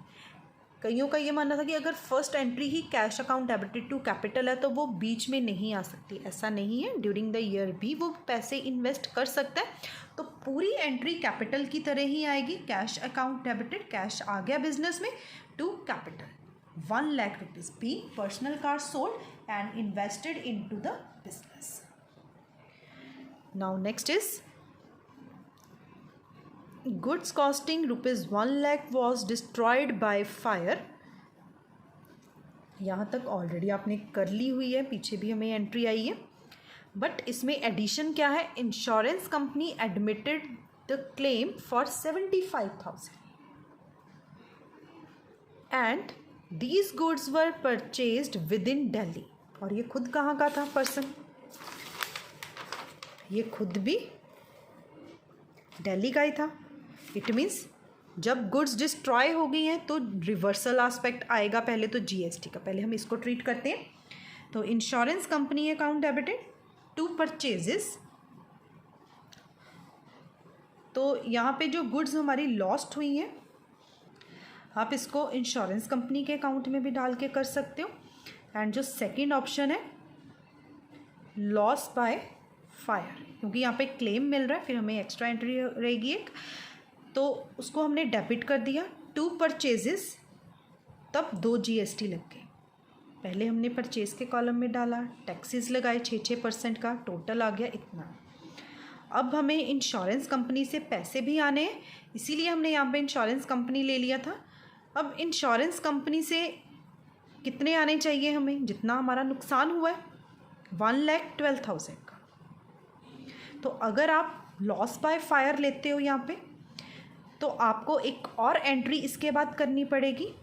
[SPEAKER 1] कईयों का ये मानना था कि अगर फर्स्ट एंट्री ही cash account debited to capital है तो वो बीच में नहीं आ सकती, ऐसा नहीं है। ड्यूरिंग द ईयर भी वो पैसे इन्वेस्ट कर सकता है, तो पूरी एंट्री कैपिटल की तरह ही आएगी। कैश अकाउंट डेबिटेड, कैश आ गया बिजनेस में, to capital 1 lakh rupees be personal car sold and invested in to the business. Now next is goods costing ₹1 lakh was destroyed by fire। यहाँ तक ऑलरेडी आपने कर ली हुई है, पीछे भी हमें एंट्री आई है, बट इसमें एडिशन क्या है, insurance company admitted the claim for 75,000 and these goods were purchased with in Delhi. और ये खुद कहाँ का था पर्सन, ये खुद भी दिल्ली का ही था। इट मीन्स जब गुड्स डिस्ट्रॉय हो गई हैं तो रिवर्सल एस्पेक्ट आएगा पहले तो जीएसटी का। पहले हम इसको ट्रीट करते हैं। तो insurance company account debited to purchases, तो यहाँ पे जो गुड्स हमारी लॉस्ट हुई हैं आप इसको इंश्योरेंस कंपनी के अकाउंट में भी डाल के कर सकते हो। एंड जो सेकंड ऑप्शन है लॉस बाय फायर, क्योंकि यहाँ पे क्लेम मिल रहा है, फिर हमें एक्स्ट्रा एंट्री रहेगी एक, तो उसको हमने डेबिट कर दिया टू परचेजेस, तब 2 जीएसटी लग गए। पहले हमने परचेज के कॉलम में डाला, टैक्सेस लगाए 6% का, टोटल आ गया इतना। अब हमें इंश्योरेंस कंपनी से पैसे भी आने हैं, इसीलिए हमने यहाँ पे इंश्योरेंस कंपनी ले लिया था। अब इंश्योरेंस कंपनी से कितने आने चाहिए हमें, जितना हमारा नुकसान हुआ है 1,12,000 का। तो अगर आप लॉस बाय फायर लेते हो यहाँ पे, तो आपको एक और एंट्री इसके बाद करनी पड़ेगी,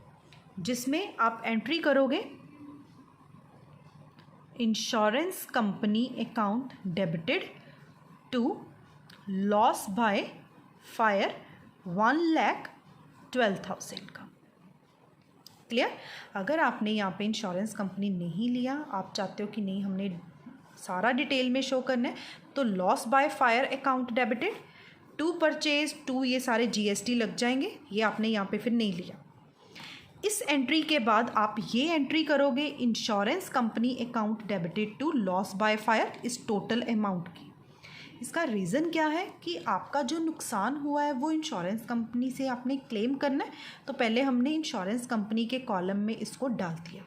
[SPEAKER 1] जिसमें आप एंट्री करोगे insurance company account debited to loss by fire 1,12,000 का। क्लियर। अगर आपने यहाँ पे इंश्योरेंस कंपनी नहीं लिया, आप चाहते हो कि नहीं हमने सारा डिटेल में शो करना है, तो loss by fire account debited to purchase to, ये सारे जीएसटी लग जाएंगे, ये आपने यहाँ पे फिर नहीं लिया। इस एंट्री के बाद आप ये एंट्री करोगे insurance company account debited to loss by fire इस टोटल अमाउंट की। इसका रीज़न क्या है कि आपका जो नुकसान हुआ है वो इंश्योरेंस कंपनी से आपने क्लेम करना है, तो पहले हमने इंश्योरेंस कंपनी के कॉलम में इसको डाल दिया।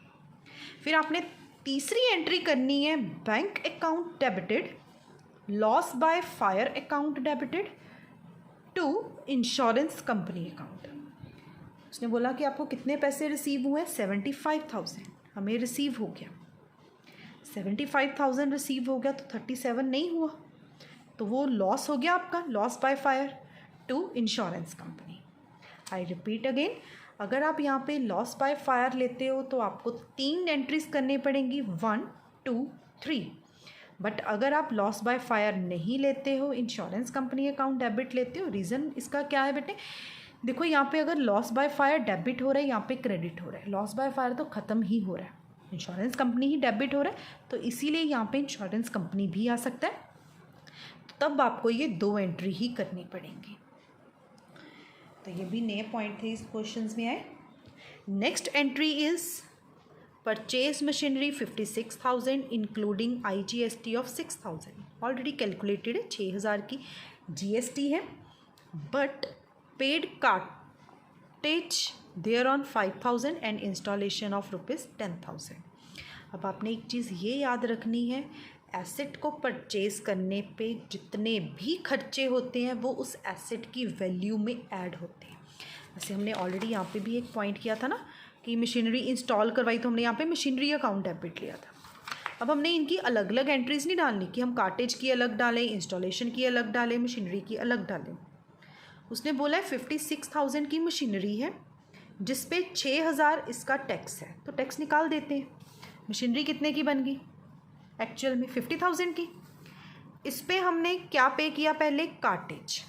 [SPEAKER 1] फिर आपने तीसरी एंट्री करनी है bank account debited loss by fire account debited to insurance company account. उसने बोला कि आपको कितने पैसे रिसीव हुए, 75,000 हमें रिसीव हो गया। 75,000 रिसीव हो गया तो 37 नहीं हुआ, तो वो लॉस हो गया आपका, loss by fire to insurance company. I repeat again, अगर आप यहाँ पे लॉस बाय फायर लेते हो तो आपको 3 एंट्रीज करनी पड़ेंगी, 1, 2, 3। बट अगर आप लॉस बाय फायर नहीं लेते हो, इंश्योरेंस कंपनी अकाउंट डेबिट लेते हो, रीज़न इसका क्या है बेटे, देखो यहाँ पे अगर लॉस बाय फायर डेबिट हो रहा है, यहाँ पे क्रेडिट हो रहा है, लॉस बाय फायर तो ख़त्म ही हो रहा है, इंश्योरेंस कंपनी ही डेबिट हो रहा है, तो इसीलिए यहाँ पे इंश्योरेंस कंपनी भी आ सकता है। तब आपको ये 2 एंट्री ही करनी पड़ेंगी। तो ये भी नए पॉइंट थे इस क्वेश्चंस में आए। Next entry is purchase machinery 56,000 including IGST of 6,000। Already calculated है, 6,000 की GST है, but paid cartage there on 5,000 and installation of ₹10,000। अब आपने एक चीज़ ये याद रखनी है, एसेट को परचेज़ करने पे जितने भी खर्चे होते हैं वो उस एसेट की वैल्यू में ऐड होते हैं। वैसे हमने ऑलरेडी यहाँ पे भी एक पॉइंट किया था ना कि मशीनरी इंस्टॉल करवाई, तो हमने यहाँ पे मशीनरी अकाउंट डेबिट लिया था। अब हमने इनकी अलग अलग एंट्रीज नहीं डालनी कि हम कार्टेज की अलग डालें, इंस्टॉलेशन की अलग डालें, मशीनरी की अलग डालें। उसने बोला है 56,000 की मशीनरी है जिस पे 6,000 इसका टैक्स है, तो टैक्स निकाल देते हैं। मशीनरी कितने की बन गई एक्चुअल में, 50,000 की। इस पे हमने क्या पे किया, पहले कार्टेज।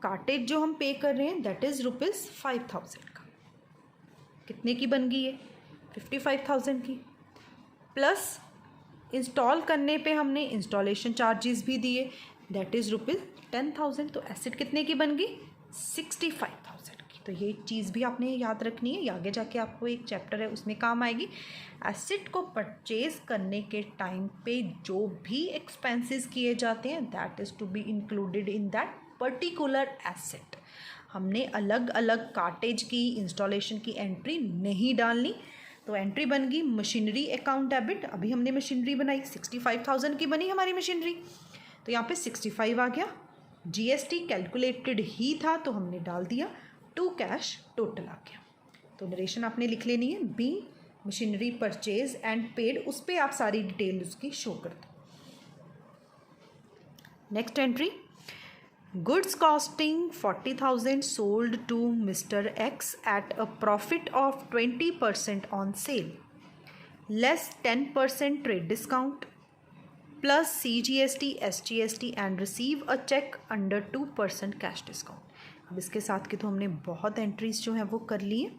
[SPEAKER 1] कार्टेज जो हम पे कर रहे हैं दैट इज़ ₹5,000 का। कितने की बन गई है, 55,000 की। प्लस इंस्टॉल करने पे हमने इंस्टॉलेशन चार्जेस भी दिए, दैट इज़ ₹10,000। तो एसेट कितने की बन गई, 65,000 की। तो ये चीज़ भी आपने याद रखनी है, आगे जाके आपको एक चैप्टर है उसमें काम आएगी। एसेट को परचेज करने के टाइम पे जो भी एक्सपेंसेस किए जाते हैं that is to be included in that particular asset. हमने अलग अलग कार्टेज की, इंस्टॉलेशन की एंट्री नहीं डालनी। तो एंट्री बन गई मशीनरी अकाउंट डेबिट। अभी हमने मशीनरी बनाई, 65,000 की बनी हमारी मशीनरी, तो यहाँ पे 65 आ गया। GST कैलकुलेटेड ही था तो हमने डाल दिया, टू कैश टोटल आ गया। तो नरेशन आपने लिख लेनी है, be machinery purchase and paid, उस पर आप सारी डिटेल उसकी शो कर दो। Next entry, goods costing 40,000 sold to mister X at a profit of 20% on sale. Less 10% trade discount plus CGST SGST and receive a cheque under 2% cash discount. अब इसके साथ के तो हमने बहुत एंट्रीज जो हैं वो कर ली है,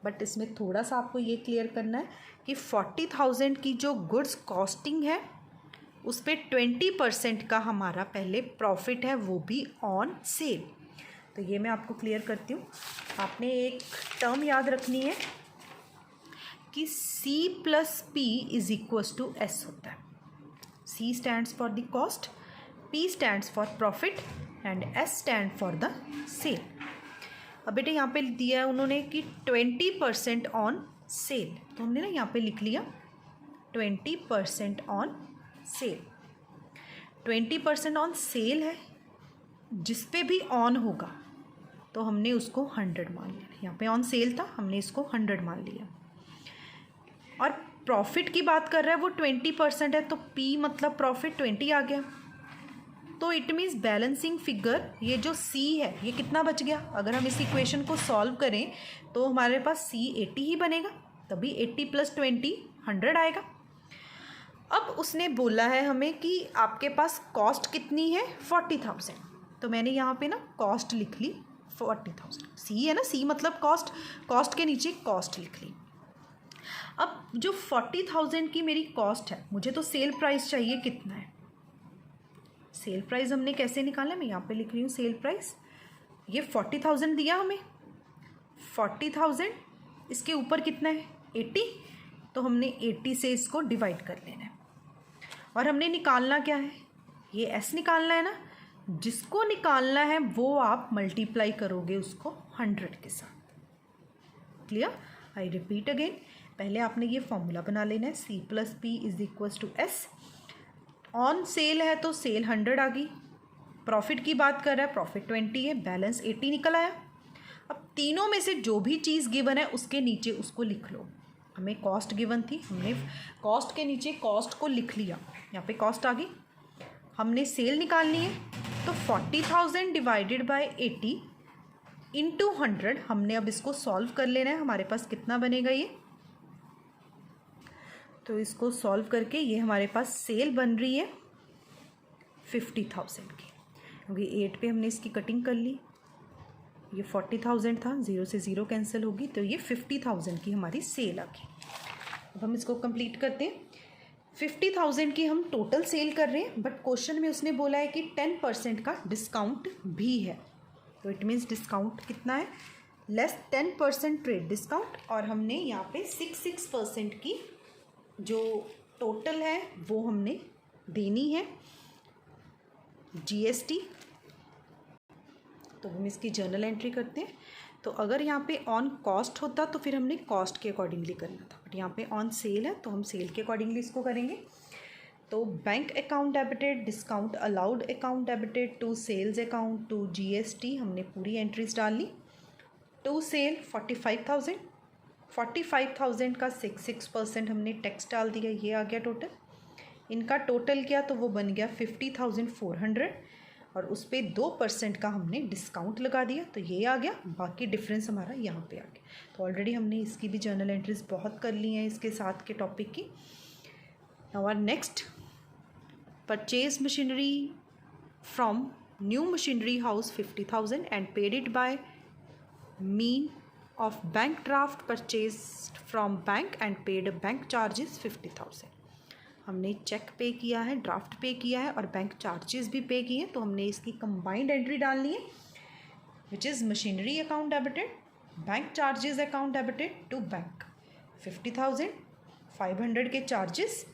[SPEAKER 1] बट इसमें थोड़ा सा आपको ये क्लियर करना है कि 40,000 की जो गुड्स कॉस्टिंग है उस पर 20% का हमारा पहले प्रॉफिट है, वो भी ऑन सेल। तो ये मैं आपको क्लियर करती हूँ। आपने एक टर्म याद रखनी है कि C+P is equals to S होता है। C stands for the cost, P stands for profit and S stand for the sale. अब बेटे यहाँ पे दिया है उन्होंने कि 20% ऑन सेल, तो हमने ना यहाँ पे लिख लिया 20% ऑन सेल। 20% ऑन सेल है, जिस पे भी ऑन होगा तो हमने उसको 100 मान लिया। यहाँ पे ऑन सेल था, हमने इसको 100 मान लिया। और प्रॉफिट की बात कर रहा है वो 20% है, तो P मतलब प्रॉफिट 20 आ गया। तो इट मीन्स बैलेंसिंग फिगर ये जो C है ये कितना बच गया। अगर हम इस इक्वेशन को सॉल्व करें तो हमारे पास C 80 ही बनेगा, तभी 80 + 20 100 आएगा। अब उसने बोला है हमें कि आपके पास कॉस्ट कितनी है 40,000, तो मैंने यहाँ पे ना कॉस्ट लिख ली 40,000। C है ना, C मतलब कॉस्ट, कॉस्ट के नीचे कॉस्ट लिख ली। अब जो 40,000 की मेरी कॉस्ट है, मुझे तो सेल प्राइस चाहिए कितना है। सेल प्राइस हमने कैसे निकाला, मैं यहाँ पे लिख रही हूँ सेल प्राइस। ये 40,000 दिया हमें, 40,000 इसके ऊपर कितना है 80, तो हमने 80 से इसको डिवाइड कर लेना है। और हमने निकालना क्या है, ये S निकालना है ना। जिसको निकालना है वो आप मल्टीप्लाई करोगे उसको 100 के साथ। क्लियर? आई रिपीट अगेन, पहले आपने ये फॉर्मूला बना लेना है C+P is equals to S। On sale है तो सेल 100 आ गई, प्रॉफिट की बात कर रहा है प्रॉफिट 20 है, बैलेंस 80 निकल आया। अब तीनों में से जो भी चीज़ गिवन है उसके नीचे उसको लिख लो। हमें कॉस्ट गिवन थी, हमने कॉस्ट के नीचे कॉस्ट को लिख लिया, यहाँ पे कॉस्ट आ गई। हमने सेल निकालनी है, तो 40,000 डिवाइडेड बाय 80 इंटू 100। हमने अब इसको सॉल्व कर लेना है, हमारे पास कितना बनेगा ये। तो इसको सॉल्व करके ये हमारे पास सेल बन रही है 50,000 की, क्योंकि 8 पे हमने इसकी कटिंग कर ली। ये 40,000 था, 0 से 0 कैंसिल होगी, तो ये 50,000 की हमारी सेल आ गई। अब हम इसको कंप्लीट करते हैं। 50,000 की हम टोटल सेल कर रहे हैं, बट क्वेश्चन में उसने बोला है कि 10% का डिस्काउंट भी है, तो इट मीन्स डिस्काउंट कितना है, लेस 10% ट्रेड डिस्काउंट। और हमने यहाँ पे 6% की जो टोटल है वो हमने देनी है GST। तो हम इसकी जर्नल एंट्री करते हैं। तो अगर यहाँ पे ऑन कॉस्ट होता तो फिर हमने कॉस्ट के अकॉर्डिंगली करना था, बट यहाँ पे ऑन सेल है तो हम सेल के अकॉर्डिंगली इसको करेंगे। तो bank account debited, discount allowed account debited, to sales account, to GST, हमने पूरी एंट्रीज डाल ली। टू सेल 45,000, 45,000 का 6% हमने टैक्स डाल दिया, ये आ गया टोटल। इनका टोटल किया तो वो बन गया 50,400, और उस पर 2% का हमने डिस्काउंट लगा दिया, तो ये आ गया। बाकी डिफरेंस हमारा यहाँ पे आ गया। तो ऑलरेडी हमने इसकी भी जर्नल एंट्रीज बहुत कर ली हैं इसके साथ के टॉपिक की। Now our next, purchase machinery from new machinery house 50,000 and paid it by mean of bank draft purchased from bank and paid bank charges 50,000। हमने चेक पे किया है, ड्राफ्ट पे किया है और बैंक चार्जेस भी पे किए हैं, तो हमने इसकी कंबाइंड एंट्री डालनी है, which is machinery account debited, bank charges account debited to bank 50,000, 500 के चार्जेस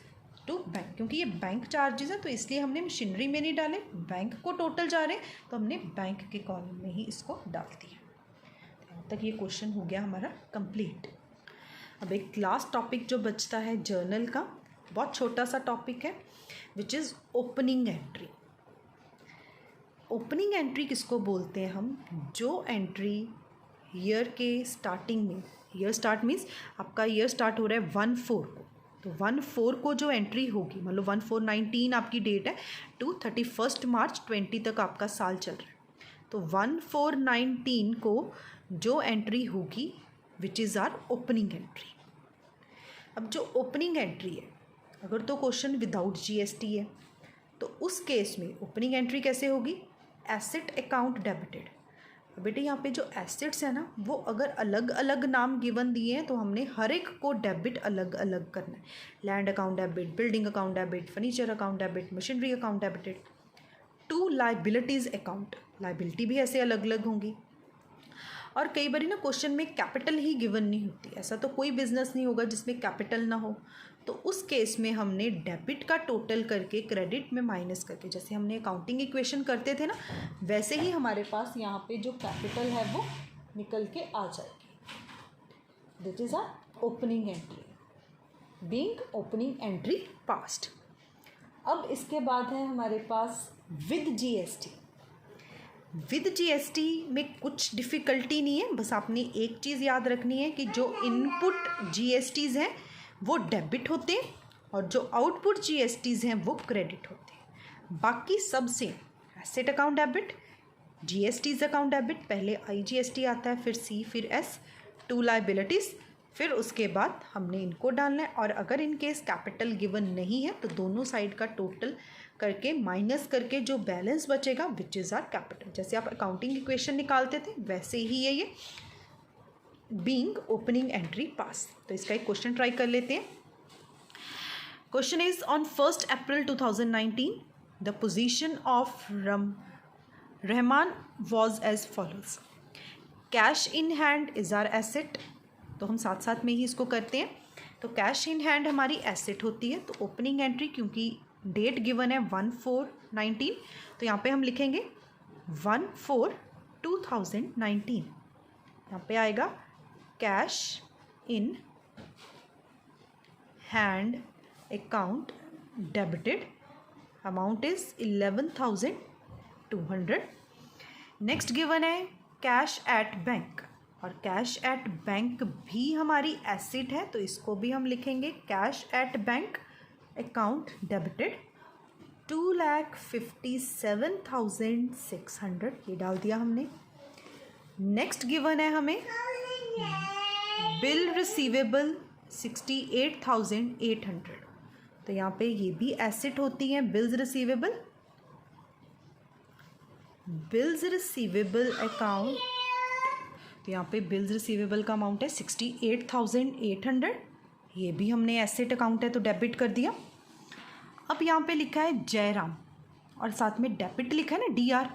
[SPEAKER 1] टू बैंक। क्योंकि ये बैंक चार्जेस है तो इसलिए हमने मशीनरी में नहीं डाले, बैंक को टोटल जा रहे हैं तो हमने बैंक के कॉलम में ही इसको डाल दिया। यहाँ तक ये क्वेश्चन हो गया हमारा कंप्लीट। अब एक लास्ट टॉपिक जो बचता है जर्नल का, बहुत छोटा सा टॉपिक है, which is opening entry. Opening entry किसको बोलते हैं हम, जो एंट्री ईयर के स्टार्टिंग में, ईयर स्टार्ट मीन्स आपका ईयर स्टार्ट हो रहा है 1/4 को, तो 1/4 को जो एंट्री होगी, मान लो 1/4/19 आपकी डेट है, टू 31 मार्च 20 तक आपका साल चल रहा है, तो 1/4/19 को जो एंट्री होगी which is our opening entry. अब जो ओपनिंग एंट्री है, अगर तो क्वेश्चन विदाउट जीएसटी है तो उस केस में ओपनिंग एंट्री कैसे होगी, एसेट अकाउंट डेबिटेड। बेटे यहाँ पे जो एसेट्स है ना वो अगर अलग अलग नाम गिवन दिए हैं तो हमने हर एक को डेबिट अलग अलग करना है। Land account debit, building account debit, furniture account debit, machinery account debited. To liabilities account, liability भी ऐसे अलग अलग होंगी। और कई बार ना क्वेश्चन में कैपिटल ही गिवन नहीं होती, ऐसा तो कोई बिजनेस नहीं होगा जिसमें कैपिटल ना हो, तो उस केस में हमने डेबिट का टोटल करके क्रेडिट में माइनस करके, जैसे हमने अकाउंटिंग इक्वेशन करते थे ना, वैसे ही हमारे पास यहाँ पे जो कैपिटल है वो निकल के आ जाएगी। That is our opening entry, being opening entry passed. अब इसके बाद है हमारे पास विद जीएसटी। विद जीएसटी में कुछ डिफ़िकल्टी नहीं है, बस आपने एक चीज़ याद रखनी है कि जो इनपुट जीएसटीज़ हैं वो डेबिट होते हैं और जो आउटपुट जीएसटीज़ हैं वो क्रेडिट होते हैं। बाकी सब same, asset account debit, GSTs account debit, पहले आईजीएसटी आता है, फिर सी, फिर एस, टू लाइबिलिटीज़, फिर उसके बाद हमने इनको डालना है। और अगर इन केस कैपिटल गिवन नहीं है तो दोनों साइड का टोटल करके माइनस करके जो बैलेंस बचेगा विच इज़ आर कैपिटल। जैसे आप अकाउंटिंग इक्वेशन निकालते थे वैसे ही है ये बीइंग ओपनिंग एंट्री पास। तो इसका एक क्वेश्चन ट्राई कर लेते हैं। Question is on 1 April 2019 the position of Rahman was as follows. Cash in hand is our asset, तो हम साथ साथ में ही इसको करते हैं। तो कैश इन हैंड हमारी एसेट होती है, तो ओपनिंग एंट्री क्योंकि डेट गिवन है 1/4/19 तो यहाँ पे हम लिखेंगे 1/4/2019। यहाँ पे आएगा cash in hand account debited, amount is 11,200। Next given है कैश एट बैंक, और कैश एट बैंक भी हमारी एसेट है, तो इसको भी हम लिखेंगे cash at bank account debited 2,57,600, ये डाल दिया हमने। नेक्स्ट गिवन है हमें बिल रिसीवेबल 68,800, तो यहाँ पे ये भी एसेट होती हैं bills receivable. Bills receivable account, तो यहाँ पे बिल्स रिसीवेबल का अमाउंट है 68,800, ये भी हमने एसेट अकाउंट है तो डेबिट कर दिया। अब यहाँ पे लिखा है जयराम और साथ में डेबिट लिखा है ना डीआर,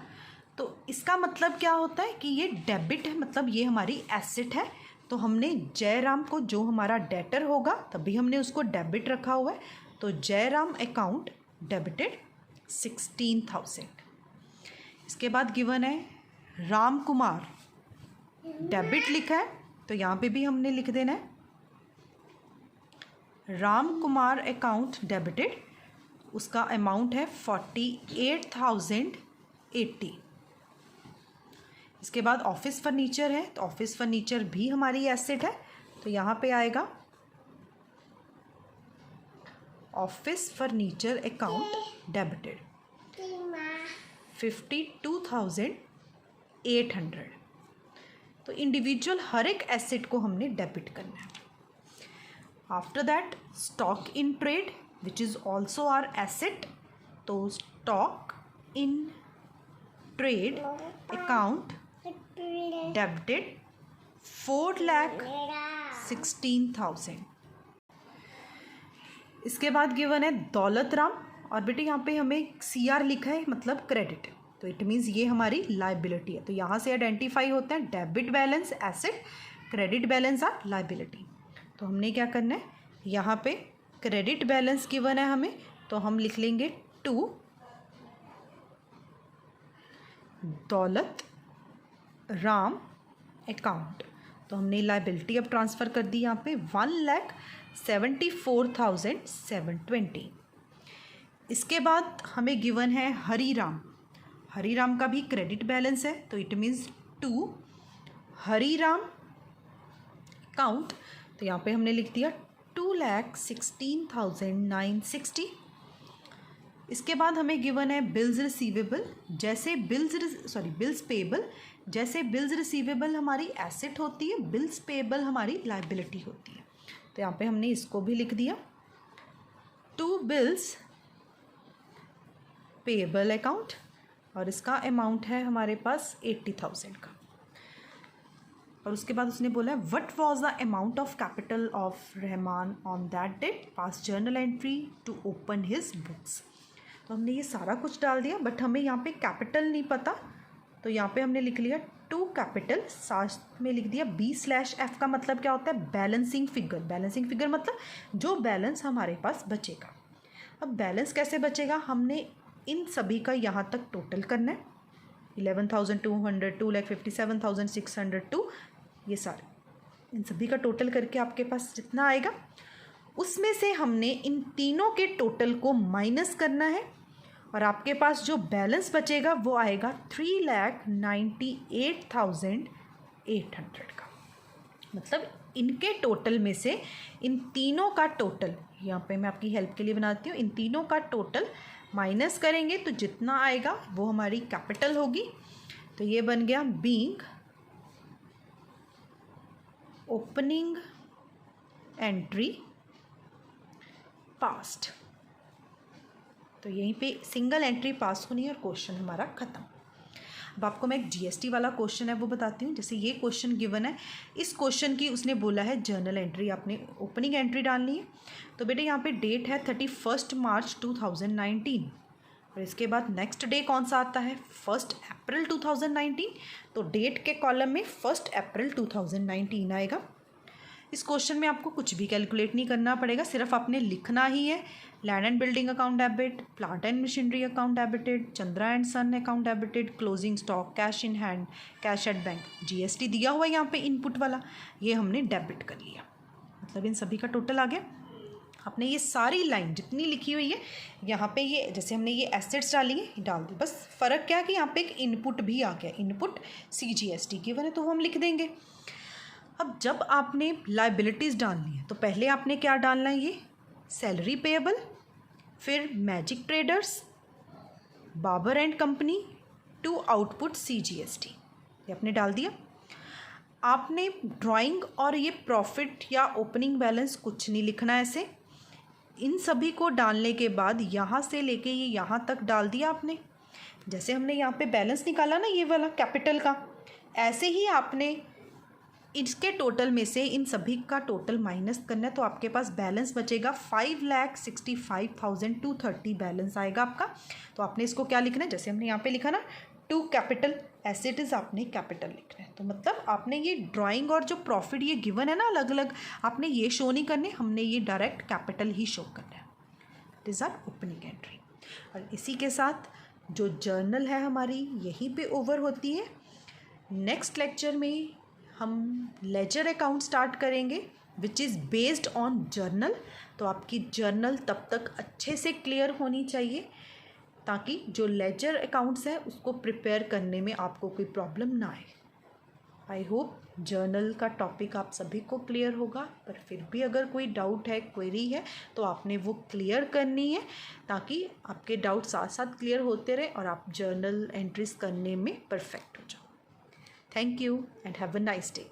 [SPEAKER 1] तो इसका मतलब क्या होता है कि ये डेबिट है, मतलब ये हमारी एसेट है, तो हमने जयराम को, जो हमारा डेटर होगा तभी हमने उसको डेबिट रखा हुआ है, तो जयराम अकाउंट डेबिटेड 16,000। इसके बाद गिवन है राम कुमार, डेबिट लिखा है तो यहाँ पे भी हमने लिख देना है राम कुमार अकाउंट डेबिटेड, उसका अमाउंट है 48,080। इसके बाद ऑफिस फर्नीचर है, तो ऑफिस फर्नीचर भी हमारी एसेट है, तो यहाँ पे आएगा ऑफिस फर्नीचर अकाउंट डेबिटेड 52,800। तो इंडिविजुअल हर एक एसेट को हमने डेबिट करना है। After that stock in trade which is also are asset, तो stock in trade account debited 4,16,000। इसके बाद गिवन है दौलत राम, और बेटे यहाँ पे हमें CR लिखा है मतलब क्रेडिट, तो इट मीन्स ये हमारी लाइबिलिटी है, तो यहाँ से आइडेंटिफाई होता है debit balance asset, credit balance are liability. तो हमने क्या करना है, यहाँ पे क्रेडिट बैलेंस गिवन है हमें, तो हम लिख लेंगे 2 दौलत राम अकाउंट, तो हमने लाइबिलिटी अब ट्रांसफ़र कर दी यहाँ पे 1,74,720। इसके बाद हमें गिवन है हरीराम, हरीराम का भी क्रेडिट बैलेंस है, तो इट मीन्स 2 हरीराम अकाउंट, तो यहाँ पे हमने लिख दिया 2,16,960। इसके बाद हमें गिवन है बिल्स रिसीवेबल, जैसे बिल्स पेबल, जैसे बिल्स रिसीवेबल हमारी एसेट होती है, बिल्स पेबल हमारी लाइबिलिटी होती है, तो यहाँ पे हमने इसको भी लिख दिया। 2 बिल्स पेएबल अकाउंट और इसका अमाउंट है हमारे पास 80,000 का। और उसके बाद उसने बोला है what was the amount of capital of Rahman on that date, pass journal entry to open his books. तो हमने ये सारा कुछ डाल दिया, बट हमें यहाँ पे कैपिटल नहीं पता, तो यहाँ पे हमने लिख लिया 2 कैपिटल, साथ में लिख दिया B/F का मतलब क्या होता है, बैलेंसिंग फिगर। बैलेंसिंग फिगर मतलब जो बैलेंस हमारे पास बचेगा। अब बैलेंस कैसे बचेगा, हमने इन सभी का यहाँ तक टोटल करना है। 11,200, 2,57,602, ये सारे इन सभी का टोटल करके आपके पास जितना आएगा उसमें से हमने इन तीनों के टोटल को माइनस करना है और आपके पास जो बैलेंस बचेगा वो आएगा 3,98,800 का। मतलब इनके टोटल में से इन तीनों का टोटल, यहाँ पे मैं आपकी हेल्प के लिए बनाती हूँ, इन तीनों का टोटल माइनस करेंगे तो जितना आएगा वो हमारी कैपिटल होगी। तो ये बन गया बीइंग ओपनिंग एंट्री पास्ट। तो यहीं पे सिंगल एंट्री पास होनी है और क्वेश्चन हमारा ख़त्म। अब आपको मैं एक जीएसटी वाला क्वेश्चन है वो बताती हूँ। जैसे ये क्वेश्चन गिवन है, इस क्वेश्चन की उसने बोला है जर्नल एंट्री आपने ओपनिंग एंट्री डालनी है। तो बेटे यहाँ पे डेट है 31 मार्च 2019 और इसके बाद नेक्स्ट डे कौन सा आता है 1 अप्रैल 2019। तो डेट के कॉलम में 1 अप्रैल 2019 आएगा। इस क्वेश्चन में आपको कुछ भी कैलकुलेट नहीं करना पड़ेगा, सिर्फ आपने लिखना ही है land and building account debit, plant and machinery account debited, Chandra and son account debited, closing stock, cash in hand, cash at bank, GST दिया हुआ है यहाँ पे इनपुट वाला, ये हमने डेबिट कर लिया। मतलब इन सभी का टोटल आ गया। आपने ये सारी लाइन जितनी लिखी हुई है यहाँ पे, ये जैसे हमने ये एसेट्स डाली है डाल दी, बस फ़र्क क्या है कि यहाँ पे एक इनपुट भी आ गया, इनपुट CGST गिवन है तो वो हम लिख देंगे। अब जब आपने लाइबिलिटीज़ डालनी है तो पहले आपने क्या डालना है, ये सैलरी पेएबल, फिर magic traders, Babar and company to output CGST, ये आपने डाल दिया। आपने ड्राइंग और ये प्रॉफिट या ओपनिंग बैलेंस कुछ नहीं लिखना ऐसे। इन सभी को डालने के बाद यहाँ से लेके ये यहाँ तक डाल दिया आपने। जैसे हमने यहाँ पे बैलेंस निकाला ना ये वाला कैपिटल का, ऐसे ही आपने इसके टोटल में से इन सभी का टोटल माइनस करना है। तो आपके पास बैलेंस बचेगा 5,65,230 बैलेंस आएगा आपका। तो आपने इसको क्या लिखना है, जैसे हमने यहाँ पे लिखा ना 2 कैपिटल एसेट्स, आपने कैपिटल लिखना है। तो मतलब आपने ये ड्राइंग और जो प्रॉफिट ये गिवन है ना अलग अलग, आपने ये शो नहीं करने, हमने ये डायरेक्ट कैपिटल ही शो करना है। That is our opening entry. और इसी के साथ जो जर्नल है हमारी यहीं पे ओवर होती है। नेक्स्ट लेक्चर में हम लेजर अकाउंट स्टार्ट करेंगे which is based on journal. तो आपकी जर्नल तब तक अच्छे से क्लियर होनी चाहिए ताकि जो लेजर अकाउंट्स हैं उसको प्रिपेयर करने में आपको कोई प्रॉब्लम ना आए। आई होप जर्नल का टॉपिक आप सभी को क्लियर होगा, पर फिर भी अगर कोई डाउट है, क्वेरी है, तो आपने वो क्लियर करनी है ताकि आपके डाउट साथ साथ क्लियर होते रहे और आप जर्नल एंट्रीज करने में परफेक्ट हो जाओ। Thank you and have a nice day.